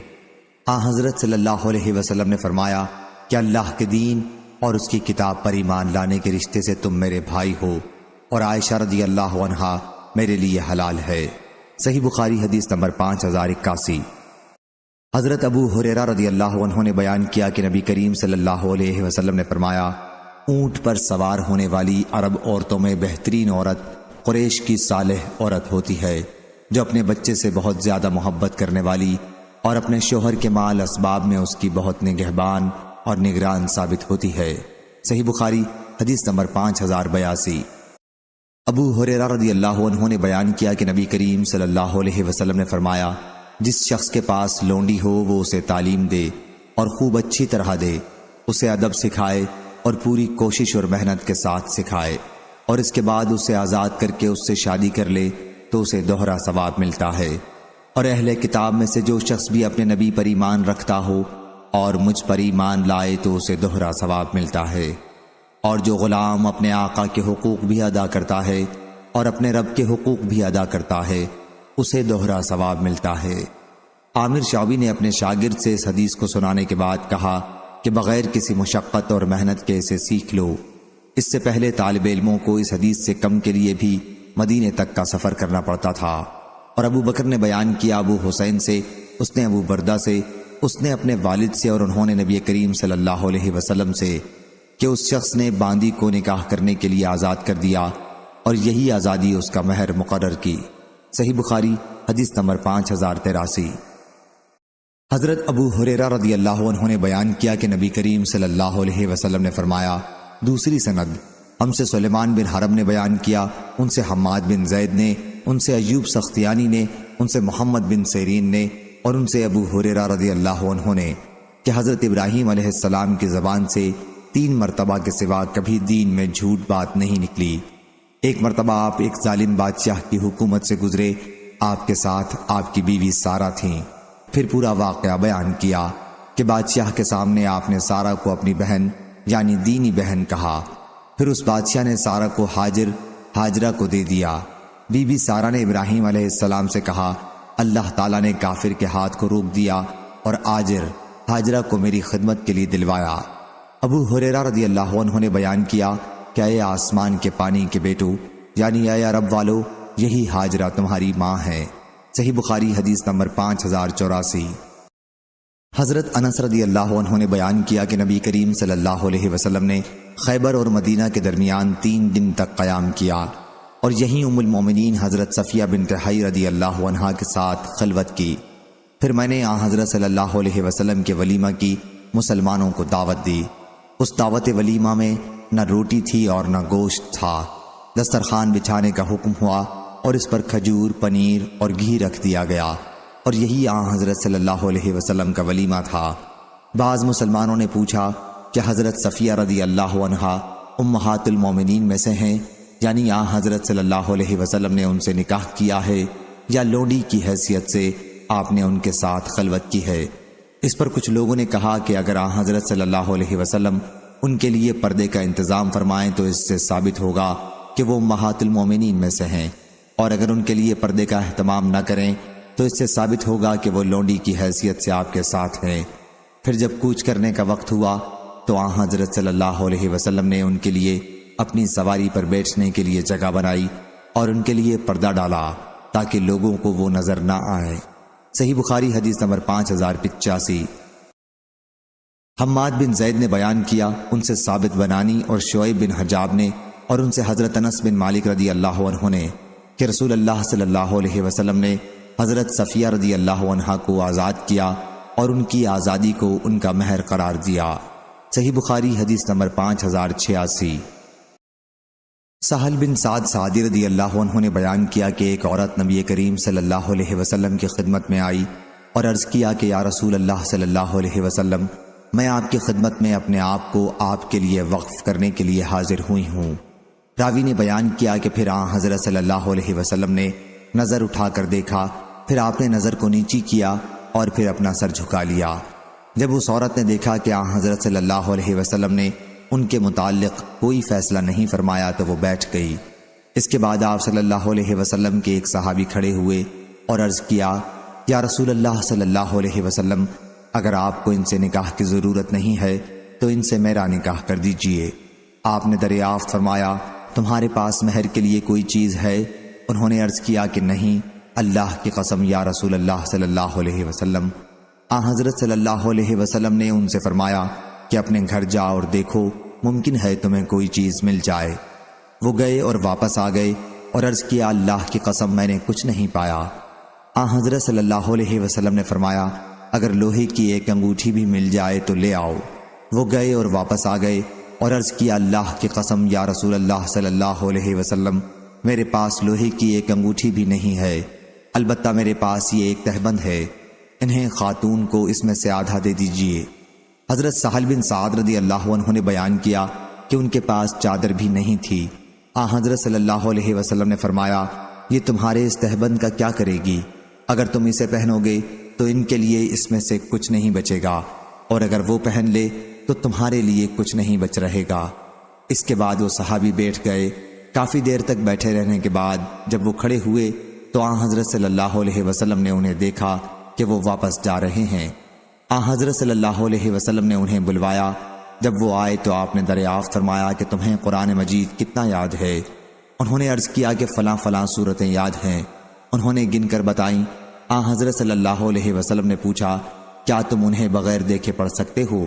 حضرت صلی اللہ علیہ وسلم نے فرمایا کہ اللہ کے دین اور اس کی کتاب پر ایمان لانے کے رشتے سے تم میرے بھائی ہو اور عائشہ رضی اللہ عنہا میرے لیے حلال ہے۔ صحیح بخاری حدیث نمبر 5081۔ حضرت ابو ہریرہ رضی اللہ عنہ نے بیان کیا کہ نبی کریم صلی اللہ علیہ وسلم نے فرمایا، اونٹ پر سوار ہونے والی عرب عورتوں میں بہترین عورت قریش کی صالح عورت ہوتی ہے، جو اپنے بچے سے بہت زیادہ محبت کرنے والی اور اپنے شوہر کے مال اسباب میں اس کی بہت نگہبان اور نگران ثابت ہوتی ہے۔ صحیح بخاری حدیث نمبر 5082۔ ابو ہریرہ رضی اللہ عنہ نے بیان کیا کہ نبی کریم صلی اللہ علیہ وسلم نے فرمایا، جس شخص کے پاس لونڈی ہو وہ اسے تعلیم دے اور خوب اچھی طرح دے، اسے ادب سکھائے اور پوری کوشش اور محنت کے ساتھ سکھائے، اور اس کے بعد اسے آزاد کر کے اس سے شادی کر لے تو اسے دوہرا ثواب ملتا ہے۔ اور اہل کتاب میں سے جو شخص بھی اپنے نبی پر ایمان رکھتا ہو اور مجھ پر ایمان لائے تو اسے دوہرا ثواب ملتا ہے۔ اور جو غلام اپنے آقا کے حقوق بھی ادا کرتا ہے اور اپنے رب کے حقوق بھی ادا کرتا ہے اسے دوہرا ثواب ملتا ہے۔ عامر شعبی نے اپنے شاگرد سے اس حدیث کو سنانے کے بعد کہا کہ بغیر کسی مشقت اور محنت کے اسے سیکھ لو۔ اس سے پہلے طالب علموں کو اس حدیث سے کم کے لیے بھی مدینے تک کا سفر کرنا پڑتا تھا۔ اور ابو بکر نے بیان کیا ابو حسین سے، اس نے ابو بردہ سے، اس نے اپنے والد سے، اور انہوں نے نبی کریم صلی اللہ علیہ وسلم سے کہ اس شخص نے باندی کو نکاح کرنے کے لیے آزاد کر دیا اور یہی آزادی اس کا مہر مقرر کی۔ صحیح بخاری حدیث نمبر 5083۔ حضرت ابو ہریرہ رضی اللہ عنہ نے بیان کیا کہ نبی کریم صلی اللہ علیہ وسلم نے فرمایا، دوسری سند ہم سے سلیمان بن حرب نے بیان کیا، ان سے حماد بن زید نے، ان سے ایوب سختیانی نے، ان سے محمد بن سیرین نے، اور ان سے ابو ہریرہ رضی اللہ عنہ نے کہ حضرت ابراہیم علیہ السلام کی زبان سے 3 مرتبہ کے سوا کبھی دین میں جھوٹ بات نہیں نکلی۔ ایک مرتبہ آپ ایک ظالم بادشاہ کی حکومت سے گزرے، آپ کے ساتھ آپ کی بیوی سارہ تھیں۔ پھر پورا واقعہ بیان کیا کہ بادشاہ کے سامنے آپ نے سارہ کو اپنی بہن یعنی دینی بہن کہا۔ پھر اس بادشاہ نے سارہ کو ہاجرہ کو دے دیا۔ بی بی سارہ نے ابراہیم علیہ السلام سے کہا، اللہ تعالیٰ نے کافر کے ہاتھ کو روک دیا اور ہاجرہ کو میری خدمت کے لیے دلوایا۔ ابو ہریرہ رضی اللہ عنہ نے بیان کیا کہ اے آسمان کے پانی کے بیٹو یعنی اے عرب والو، یہی ہاجرہ تمہاری ماں ہے۔ صحیح بخاری حدیث نمبر 5084۔ حضرت انس رضی اللہ عنہ نے بیان کیا کہ نبی کریم صلی اللہ علیہ وسلم نے خیبر اور مدینہ کے درمیان 3 دن تک قیام کیا اور یہیں ام المومنین حضرت صفیہ بنت حی رضی اللہ عنہا کے ساتھ خلوت کی۔ پھر میں نے حضرت صلی اللہ علیہ وسلم کے ولیمہ کی مسلمانوں کو دعوت دی۔ اس دعوت ولیمہ میں نہ روٹی تھی اور نہ گوشت تھا۔ دسترخوان بچھانے کا حکم ہوا اور اس پر کھجور، پنیر اور گھی رکھ دیا گیا، اور یہی حضرت صلی اللہ علیہ وسلم کا ولیمہ تھا۔ بعض مسلمانوں نے پوچھا کہ حضرت صفیہ رضی اللہ عنہا امہات المومنین میں سے ہیں، یعنی حضرت صلی اللہ علیہ وسلم نے ان سے نکاح کیا ہے یا لونڈی کی حیثیت سے آپ نے ان کے ساتھ خلوت کی ہے؟ اس پر کچھ لوگوں نے کہا کہ اگر حضرت صلی اللہ علیہ وسلم ان کے لیے پردے کا انتظام فرمائیں تو اس سے ثابت ہوگا کہ وہ امہات المومنین میں سے ہیں، اور اگر ان کے لیے پردے کا اہتمام نہ کریں تو اس سے ثابت ہوگا کہ وہ لونڈی کی حیثیت سے آپ کے ساتھ ہیں۔ پھر جب کوچ کرنے کا وقت ہوا تو حضرت صلی اللہ علیہ وسلم نے ان کے لیے اپنی سواری پر بیٹھنے کے لیے جگہ بنائی اور ان کے لیے پردہ ڈالا تاکہ لوگوں کو وہ نظر نہ آئے۔ صحیح بخاری حدیث نمبر 5085۔ حماد بن زید نے بیان کیا، ان سے ثابت بنانی اور شعیب بن حجاب نے، اور ان سے حضرت انس بن مالک رضی اللہ عنہ نے کہ رسول اللہ صلی اللہ علیہ وسلم نے حضرت صفیہ رضی اللہ عنہا کو آزاد کیا اور ان کی آزادی کو ان کا مہر قرار دیا۔ صحیح بخاری حدیث نمبر 5086۔ سہل بن سعد سعدی رضی اللہ عنہ نے بیان کیا کہ ایک عورت نبی کریم صلی اللہ علیہ وسلم کی خدمت میں آئی اور عرض کیا کہ یا رسول اللہ صلی اللہ علیہ وسلم، میں آپ کی خدمت میں اپنے آپ کو آپ کے لیے وقف کرنے کے لیے حاضر ہوئی ہوں۔ راوی نے بیان کیا کہ پھر حضرت صلی اللہ علیہ وسلم نے نظر اٹھا کر دیکھا، پھر آپ نے نظر کو نیچی کیا اور پھر اپنا سر جھکا لیا۔ جب اس عورت نے دیکھا کہ حضرت صلی اللہ علیہ وسلم نے ان کے متعلق کوئی فیصلہ نہیں فرمایا تو وہ بیٹھ گئی۔ اس کے بعد آپ صلی اللہ علیہ وسلم کے ایک صحابی کھڑے ہوئے اور عرض کیا، یا رسول اللہ صلی اللہ علیہ وسلم، اگر آپ کو ان سے نکاح کی ضرورت نہیں ہے تو ان سے میرا نکاح کر دیجئے۔ آپ نے دریافت فرمایا، تمہارے پاس مہر کے لیے کوئی چیز ہے؟ انہوں نے عرض کیا کہ نہیں، اللہ کی قسم یا رسول اللہ صلی اللہ علیہ وسلم۔ حضرت صلی اللہ علیہ وسلم نے ان سے فرمایا کہ اپنے گھر جاؤ اور دیکھو، ممکن ہے تمہیں کوئی چیز مل جائے۔ وہ گئے اور واپس آ گئے اور عرض کیا، اللہ کی قسم میں نے کچھ نہیں پایا۔ حضرت صلی اللہ علیہ وسلم نے فرمایا، اگر لوہے کی ایک انگوٹھی بھی مل جائے تو لے آؤ۔ وہ گئے اور واپس آ گئے اور عرض کیا، اللہ کی قسم یا رسول اللہ صلی اللہ علیہ وسلم، میرے پاس لوہے کی ایک انگوٹھی بھی نہیں ہے، البتہ میرے پاس یہ ایک تہبند ہے، انہیں خاتون کو اس میں سے آدھا دے دیجئے۔ حضرت سہل بن سعد رضی اللہ عنہ نے بیان کیا کہ ان کے پاس چادر بھی نہیں تھی۔ حضرت صلی اللہ علیہ وسلم نے فرمایا، یہ تمہارے اس تہبند کا کیا کرے گی؟ اگر تم اسے پہنو گے تو ان کے لیے اس میں سے کچھ نہیں بچے گا، اور اگر وہ پہن لے تو تمہارے لیے کچھ نہیں بچ رہے گا۔ اس کے بعد وہ صحابی بیٹھ گئے۔ کافی دیر تک بیٹھے رہنے کے بعد جب وہ کھڑے ہوئے تو حضرت صلی اللہ علیہ وسلم نے انہیں دیکھا کہ وہ واپس جا رہے ہیں۔ حضرت صلی اللہ علیہ وسلم نے انہیں بلوایا۔ جب وہ آئے تو آپ نے دریافت فرمایا کہ تمہیں قرآن مجید کتنا یاد ہے؟ انہوں نے عرض کیا کہ فلاں فلاں صورتیں یاد ہیں۔ انہوں نے گن کر بتائیں۔ حضرت صلی اللہ علیہ وسلم نے پوچھا، کیا تم انہیں بغیر دیکھے پڑھ سکتے ہو؟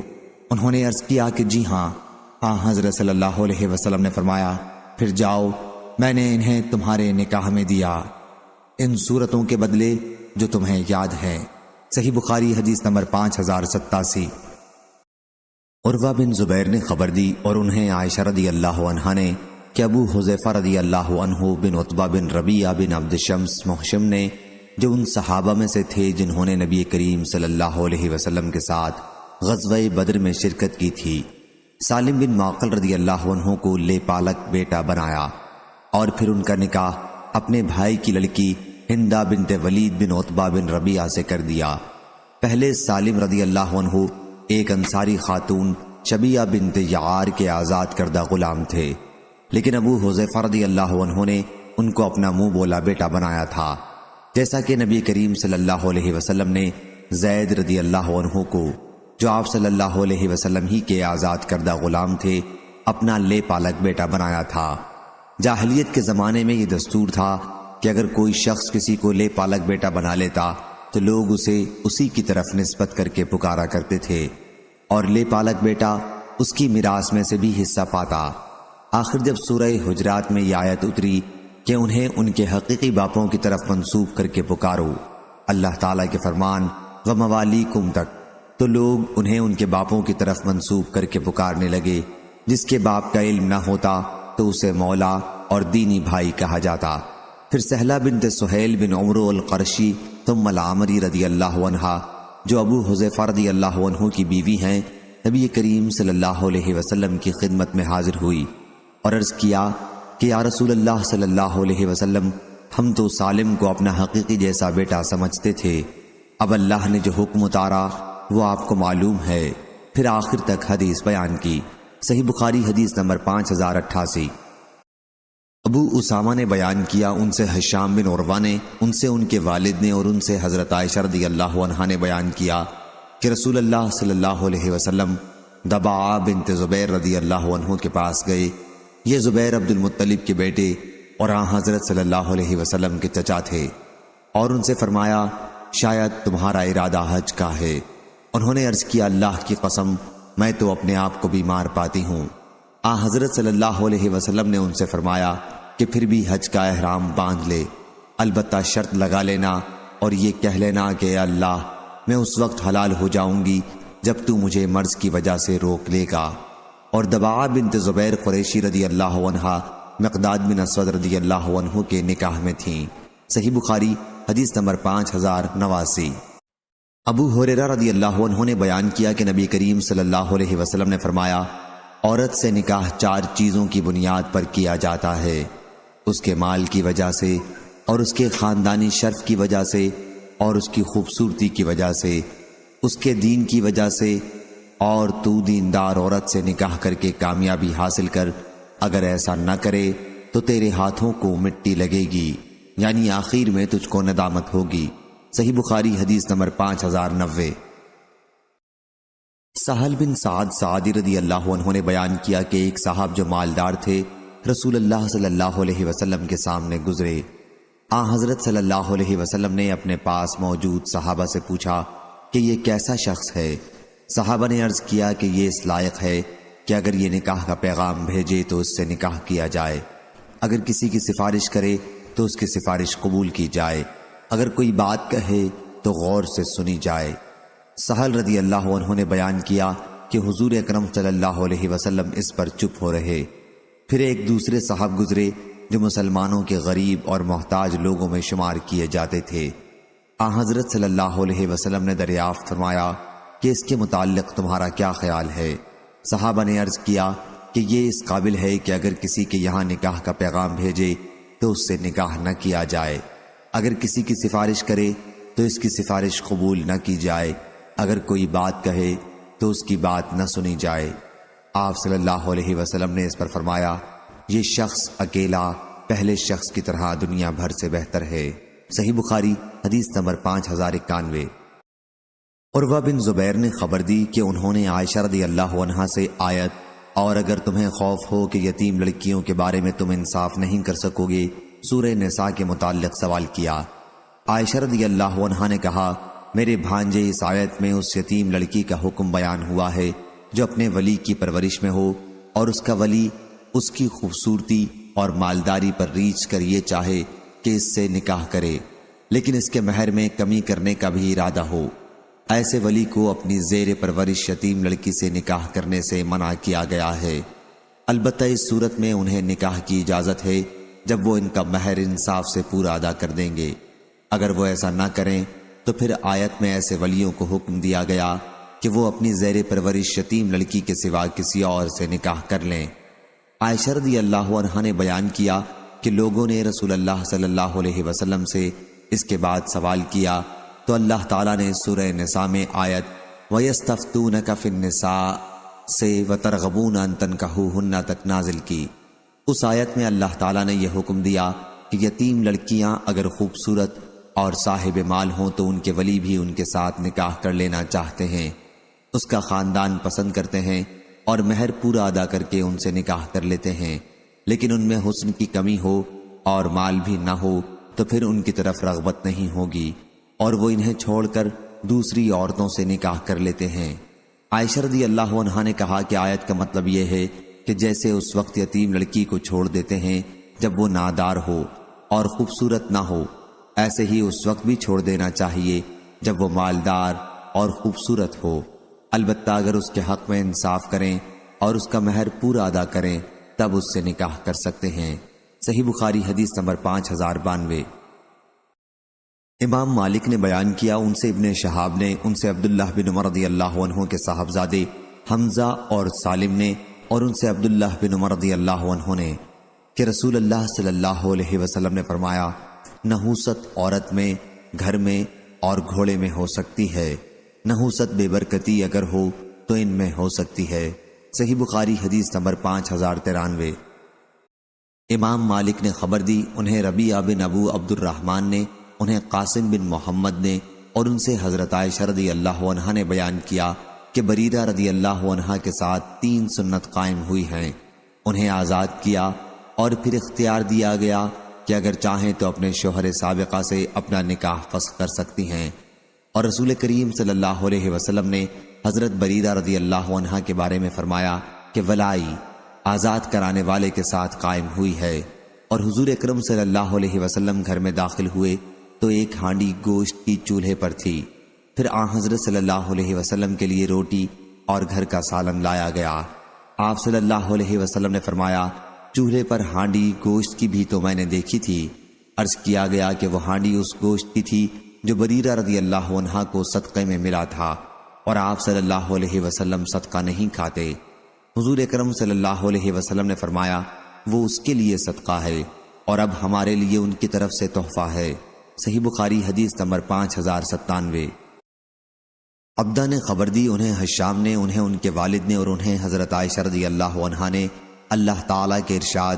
انہوں نے عرض کیا کہ جی ہاں۔ حضرت صلی اللہ علیہ وسلم نے فرمایا، پھر جاؤ، میں نے انہیں تمہارے نکاح میں دیا، ان صورتوں کے بدلے جو تمہیں یاد ہیں۔ صحیح بخاری حدیث نمبر 5087۔ عروہ بن زبیر نے خبر دی اور انہیں عائشہ رضی اللہ عنہا نے کہ ابو حذیفہ رضی اللہ عنہ بن عتبہ بن ربیعہ بن عبد شمس محشم نے، جو ان صحابہ میں سے تھے جنہوں نے نبی کریم صلی اللہ علیہ وسلم کے ساتھ غزوہ بدر میں شرکت کی تھی، سالم بن معقل رضی اللہ عنہ کو لے پالک بیٹا بنایا اور پھر ان کا نکاح اپنے بھائی کی لڑکی ہندہ بنت ولید بن عتبہ بن ربیعہ سے کر دیا۔ پہلے سالم رضی اللہ عنہ ایک انصاری خاتون شبیہ بنت یعار کے آزاد کردہ غلام تھے، لیکن ابو حذیفہ رضی اللہ عنہ نے ان کو اپنا منہ بولا بیٹا بنایا تھا، جیسا کہ نبی کریم صلی اللہ علیہ وسلم نے زید رضی اللہ عنہ کو، جو آپ صلی اللہ علیہ وسلم ہی کے آزاد کردہ غلام تھے، اپنا لے پالک بیٹا بنایا تھا۔ جاہلیت کے زمانے میں یہ دستور تھا کہ اگر کوئی شخص کسی کو لے پالک بیٹا بنا لیتا تو لوگ اسے اسی کی طرف نسبت کر کے پکارا کرتے تھے، اور لے پالک بیٹا اس کی میراث میں سے بھی حصہ پاتا۔ آخر جب سورہ حجرات میں یہ آیت اتری کہ انہیں ان کے حقیقی باپوں کی طرف منسوب کر کے پکارو، اللہ تعالیٰ کے فرمان وَمَوَالِيكُمْ تک، تو لوگ انہیں ان کے باپوں کی طرف منسوب کر کے پکارنے لگے۔ جس کے باپ کا علم نہ ہوتا تو اسے مولا اور دینی بھائی کہا جاتا۔ پھر سہلہ بنت سہیل بن عمرو القرشی ثم العامری رضی اللہ عنہا، جو ابو حذیفہ رضی اللہ عنہ کی بیوی ہیں، نبی کریم صلی اللہ علیہ وسلم کی خدمت میں حاضر ہوئی اور عرض کیا کہ یا رسول اللہ صلی اللہ علیہ وسلم، ہم تو سالم کو اپنا حقیقی جیسا بیٹا سمجھتے تھے، اب اللہ نے جو حکم اتارا وہ آپ کو معلوم ہے۔ پھر آخر تک حدیث بیان کی۔ صحیح بخاری حدیث نمبر 5088۔ ابو اسامہ نے بیان کیا، ان سے ہشام بن عروہ نے، ان سے ان کے والد نے، اور ان سے حضرت عائشہ رضی اللہ عنہا نے بیان کیا کہ رسول اللہ صلی اللہ علیہ وسلم دبعہ بنت زبیر رضی اللہ عنہ کے پاس گئے۔ یہ زبیر عبد المطلب کے بیٹے اور آن حضرت صلی اللہ علیہ وسلم کے چچا تھے، اور ان سے فرمایا شاید تمہارا ارادہ حج کا ہے۔ انہوں نے عرض کیا اللہ کی قسم، میں تو اپنے آپ کو بیمار پاتی ہوں۔ آن حضرت صلی اللہ علیہ وسلم نے ان سے فرمایا کہ پھر بھی حج کا احرام باندھ لے، البتہ شرط لگا لینا اور یہ کہہ لینا کہ اے اللہ، میں اس وقت حلال ہو جاؤں گی جب تو مجھے مرض کی وجہ سے روک لے گا۔ اور دبعہ بنت زبیر قریشی رضی اللہ عنہا مقداد بن اسود رضی اللہ عنہ کے نکاح میں تھیں۔ صحیح بخاری حدیث نمبر 5089۔ ابو ہریرہ رضی اللہ عنہ نے بیان کیا کہ نبی کریم صلی اللہ علیہ وسلم نے فرمایا عورت سے نکاح 4 چیزوں کی بنیاد پر کیا جاتا ہے، اس کے مال کی وجہ سے، اور اس کے خاندانی شرف کی وجہ سے، اور اس کی خوبصورتی کی وجہ سے، اس کے دین کی وجہ سے، اور تو دیندار عورت سے نکاح کر کے کامیابی حاصل کر، اگر ایسا نہ کرے تو تیرے ہاتھوں کو مٹی لگے گی، یعنی آخر میں تجھ کو ندامت ہوگی۔ صحیح بخاری حدیث نمبر 5090۔ سہل بن سعد سعدی رضی اللہ عنہ نے بیان کیا کہ ایک صاحب جو مالدار تھے رسول اللہ صلی اللہ علیہ وسلم کے سامنے گزرے۔ آن حضرت صلی اللہ علیہ وسلم نے اپنے پاس موجود صحابہ سے پوچھا کہ یہ کیسا شخص ہے؟ صحابہ نے عرض کیا کہ یہ اس لائق ہے کہ اگر یہ نکاح کا پیغام بھیجے تو اس سے نکاح کیا جائے، اگر کسی کی سفارش کرے تو اس کی سفارش قبول کی جائے، اگر کوئی بات کہے تو غور سے سنی جائے۔ سہل رضی اللہ عنہ نے بیان کیا کہ حضور اکرم صلی اللہ علیہ وسلم اس پر چپ ہو رہے۔ پھر ایک دوسرے صاحب گزرے جو مسلمانوں کے غریب اور محتاج لوگوں میں شمار کیے جاتے تھے۔ آن حضرت صلی اللہ علیہ وسلم نے دریافت فرمایا کہ اس کے متعلق تمہارا کیا خیال ہے؟ صحابہ نے عرض کیا کہ یہ اس قابل ہے کہ اگر کسی کے یہاں نکاح کا پیغام بھیجے تو اس سے نکاح نہ کیا جائے، اگر کسی کی سفارش کرے تو اس کی سفارش قبول نہ کی جائے، اگر کوئی بات کہے تو اس کی بات نہ سنی جائے۔ آپ صلی اللہ علیہ وسلم نے اس پر فرمایا یہ شخص اکیلا پہلے شخص کی طرح دنیا بھر سے بہتر ہے۔ صحیح بخاری حدیث نمبر 5091۔ عروہ بن زبیر نے خبر دی کہ انہوں نے عائشہ رضی اللہ عنہا سے آیت اور اگر تمہیں خوف ہو کہ یتیم لڑکیوں کے بارے میں تم انصاف نہیں کر سکو گے سورہ نساء کے متعلق سوال کیا۔ عائشہ رضی اللہ عنہا نے کہا میرے بھانجے اس آیت میں اس یتیم لڑکی کا حکم بیان ہوا ہے جو اپنے ولی کی پرورش میں ہو اور اس کا ولی اس کی خوبصورتی اور مالداری پر ریچھ کر یہ چاہے کہ اس سے نکاح کرے لیکن اس کے مہر میں کمی کرنے کا بھی ارادہ ہو۔ ایسے ولی کو اپنی زیر پرورش یتیم لڑکی سے نکاح کرنے سے منع کیا گیا ہے۔ البتہ اس صورت میں انہیں نکاح کی اجازت ہے جب وہ ان کا مہر انصاف سے پورا ادا کر دیں گے۔ اگر وہ ایسا نہ کریں تو پھر آیت میں ایسے ولیوں کو حکم دیا گیا کہ وہ اپنی زیر پرورش یتیم لڑکی کے سوا کسی اور سے نکاح کر لیں۔ عائشہ رضی اللہ عنہا نے بیان کیا کہ لوگوں نے رسول اللہ صلی اللہ علیہ وسلم سے اس کے بعد سوال کیا تو اللہ تعالیٰ نے سورہ نساء میں آیت وَيَسْتَفْتُونَكَ فِي النِّسَاءِ سے وَتَرْغَبُونَ أَن تَنكَحُوهُنَّ تک نازل کی۔ اس آیت میں اللہ تعالیٰ نے یہ حکم دیا کہ یتیم لڑکیاں اگر خوبصورت اور صاحب مال ہوں تو ان کے ولی بھی ان کے ساتھ نکاح کر لینا چاہتے ہیں، اس کا خاندان پسند کرتے ہیں اور مہر پورا ادا کر کے ان سے نکاح کر لیتے ہیں، لیکن ان میں حسن کی کمی ہو اور مال بھی نہ ہو تو پھر ان کی طرف رغبت نہیں ہوگی اور وہ انہیں چھوڑ کر دوسری عورتوں سے نکاح کر لیتے ہیں۔ عائشہ رضی اللہ عنہا نے کہا کہ آیت کا مطلب یہ ہے کہ جیسے اس وقت یتیم لڑکی کو چھوڑ دیتے ہیں جب وہ نادار ہو اور خوبصورت نہ ہو، ایسے ہی اس وقت بھی چھوڑ دینا چاہیے جب وہ مالدار اور خوبصورت ہو، البتہ اگر اس کے حق میں انصاف کریں اور اس کا مہر پورا ادا کریں تب اس سے نکاح کر سکتے ہیں۔ صحیح بخاری حدیث نمبر 5092۔ امام مالک نے بیان کیا ان سے ابن شہاب نے ان سے عبداللہ بن عمر رضی اللہ عنہ کے صاحبزادے حمزہ اور سالم نے اور ان سے عبداللہ بن عمر رضی اللہ عنہ نے کہ رسول اللہ صلی اللہ علیہ وسلم نے فرمایا نحوست عورت میں، گھر میں اور گھوڑے میں ہو سکتی ہے، نحوست بے برکتی اگر ہو تو ان میں ہو سکتی ہے۔ صحیح بخاری حدیث نمبر 5093۔ امام مالک نے خبر دی انہیں ربیعہ بن ابو عبد الرحمن نے، انہیں قاسم بن محمد نے اور ان سے حضرت عائشہ رضی اللہ عنہا نے بیان کیا کہ بریرہ رضی اللہ عنہا کے ساتھ 3 سنت قائم ہوئی ہیں، انہیں آزاد کیا اور پھر اختیار دیا گیا کہ اگر چاہیں تو اپنے شوہر سابقہ سے اپنا نکاح فسخ کر سکتی ہیں، اور رسول کریم صلی اللہ علیہ وسلم نے حضرت بریرہ رضی اللہ عنہا کے بارے میں فرمایا کہ ولائی آزاد کرانے والے کے ساتھ قائم ہوئی ہے، اور حضور اکرم صلی اللہ علیہ وسلم گھر میں داخل ہوئے تو ایک ہانڈی گوشت کی چولہے پر تھی، پھر آن حضرت صلی اللہ علیہ وسلم کے لیے روٹی اور گھر کا سالن لایا گیا۔ آپ صلی اللہ علیہ وسلم نے فرمایا چولہے پر ہانڈی گوشت کی بھی تو میں نے دیکھی تھی۔ عرض کیا گیا کہ وہ ہانڈی اس گوشت کی تھی جو بریرہ رضی اللہ عنہا کو صدقے میں ملا تھا، اور آپ صلی اللہ علیہ وسلم صدقہ نہیں کھاتے۔ حضور اکرم صلی اللہ علیہ وسلم نے فرمایا وہ اس کے لیے صدقہ ہے اور اب ہمارے لیے ان کی طرف سے تحفہ ہے۔ صحیح بخاری حدیث نمبر 5097۔ عبدہ نے خبر دی انہیں حشام نے، انہیں ان کے والد نے اور انہیں حضرت عائشہ رضی اللہ عنہا نے اللہ تعالیٰ کے ارشاد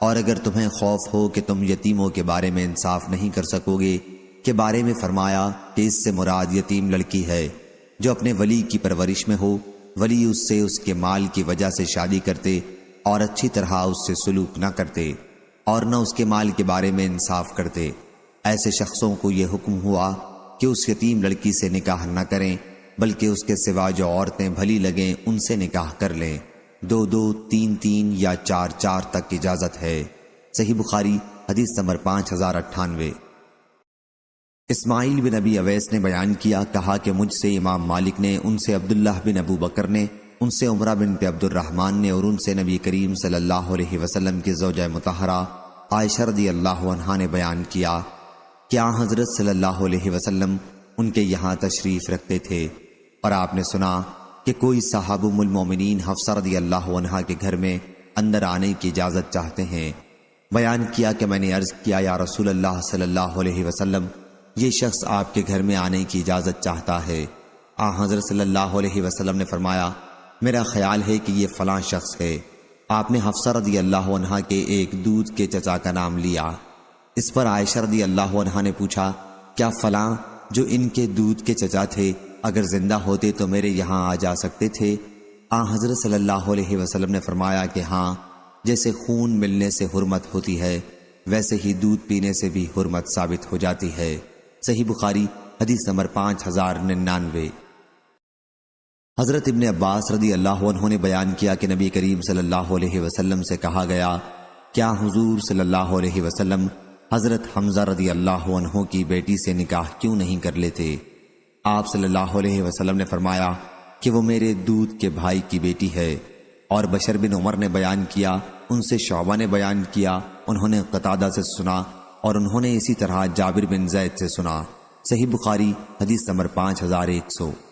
اور اگر تمہیں خوف ہو کہ تم یتیموں کے بارے میں انصاف نہیں کر سکو گے کے بارے میں فرمایا کہ اس سے مراد یتیم لڑکی ہے جو اپنے ولی کی پرورش میں ہو، ولی اس سے اس کے مال کی وجہ سے شادی کرتے اور اچھی طرح اس سے سلوک نہ کرتے اور نہ اس کے مال کے بارے میں انصاف کرتے، ایسے شخصوں کو یہ حکم ہوا کہ اس یتیم لڑکی سے نکاح نہ کریں بلکہ اس کے سوا جو عورتیں بھلی لگیں ان سے نکاح کر لیں، 2-2، 3-3 یا 4-4 تک اجازت ہے۔ صحیح بخاری حدیث نمبر 5098۔ اسماعیل بن ابی اویس نے بیان کیا، کہا کہ مجھ سے امام مالک نے، ان سے عبداللہ بن ابو بکر نے، ان سے عمرہ بنت عبد الرحمن نے اور ان سے نبی کریم صلی اللہ علیہ وسلم کی زوجہ مطہرہ عائشہ رضی اللہ عنہا نے بیان کیا کہ آن حضرت صلی اللہ علیہ وسلم ان کے یہاں تشریف رکھتے تھے اور آپ نے سنا کہ کوئی صاحب المومنین حفصہ رضی اللہ عنہا کے گھر میں اندر آنے کی اجازت چاہتے ہیں۔ بیان کیا کہ میں نے عرض کیا یا رسول اللہ صلی اللہ علیہ وسلم یہ شخص آپ کے گھر میں آنے کی اجازت چاہتا ہے۔ آن حضرت صلی اللہ علیہ وسلم نے فرمایا میرا خیال ہے کہ یہ فلاں شخص ہے۔ آپ نے حفصہ رضی اللہ عنہا کے ایک دودھ کے چچا کا نام لیا۔ اس پر عائشہ رضی اللہ عنہا نے پوچھا کیا فلاں جو ان کے دودھ کے چچا تھے اگر زندہ ہوتے تو میرے یہاں آ جا سکتے تھے؟ آن حضرت صلی اللہ علیہ وسلم نے فرمایا کہ ہاں، جیسے خون ملنے سے حرمت ہوتی ہے ویسے ہی دودھ پینے سے بھی حرمت ثابت ہو جاتی ہے۔ صحیح بخاری حدیث نمبر 5099۔ حضرت ابن عباس رضی اللہ عنہ نے بیان کیا کہ نبی کریم صلی اللہ علیہ وسلم سے کہا گیا کیا حضور صلی اللہ علیہ وسلم حضرت حمزہ رضی اللہ عنہ کی بیٹی سے نکاح کیوں نہیں کر لیتے؟ آپ صلی اللہ علیہ وسلم نے فرمایا کہ وہ میرے دودھ کے بھائی کی بیٹی ہے۔ اور بشر بن عمر نے بیان کیا، ان سے شعبہ نے بیان کیا، انہوں نے قتادہ سے سنا اور انہوں نے اسی طرح جابر بن زید سے سنا۔ صحیح بخاری حدیث نمبر 5100۔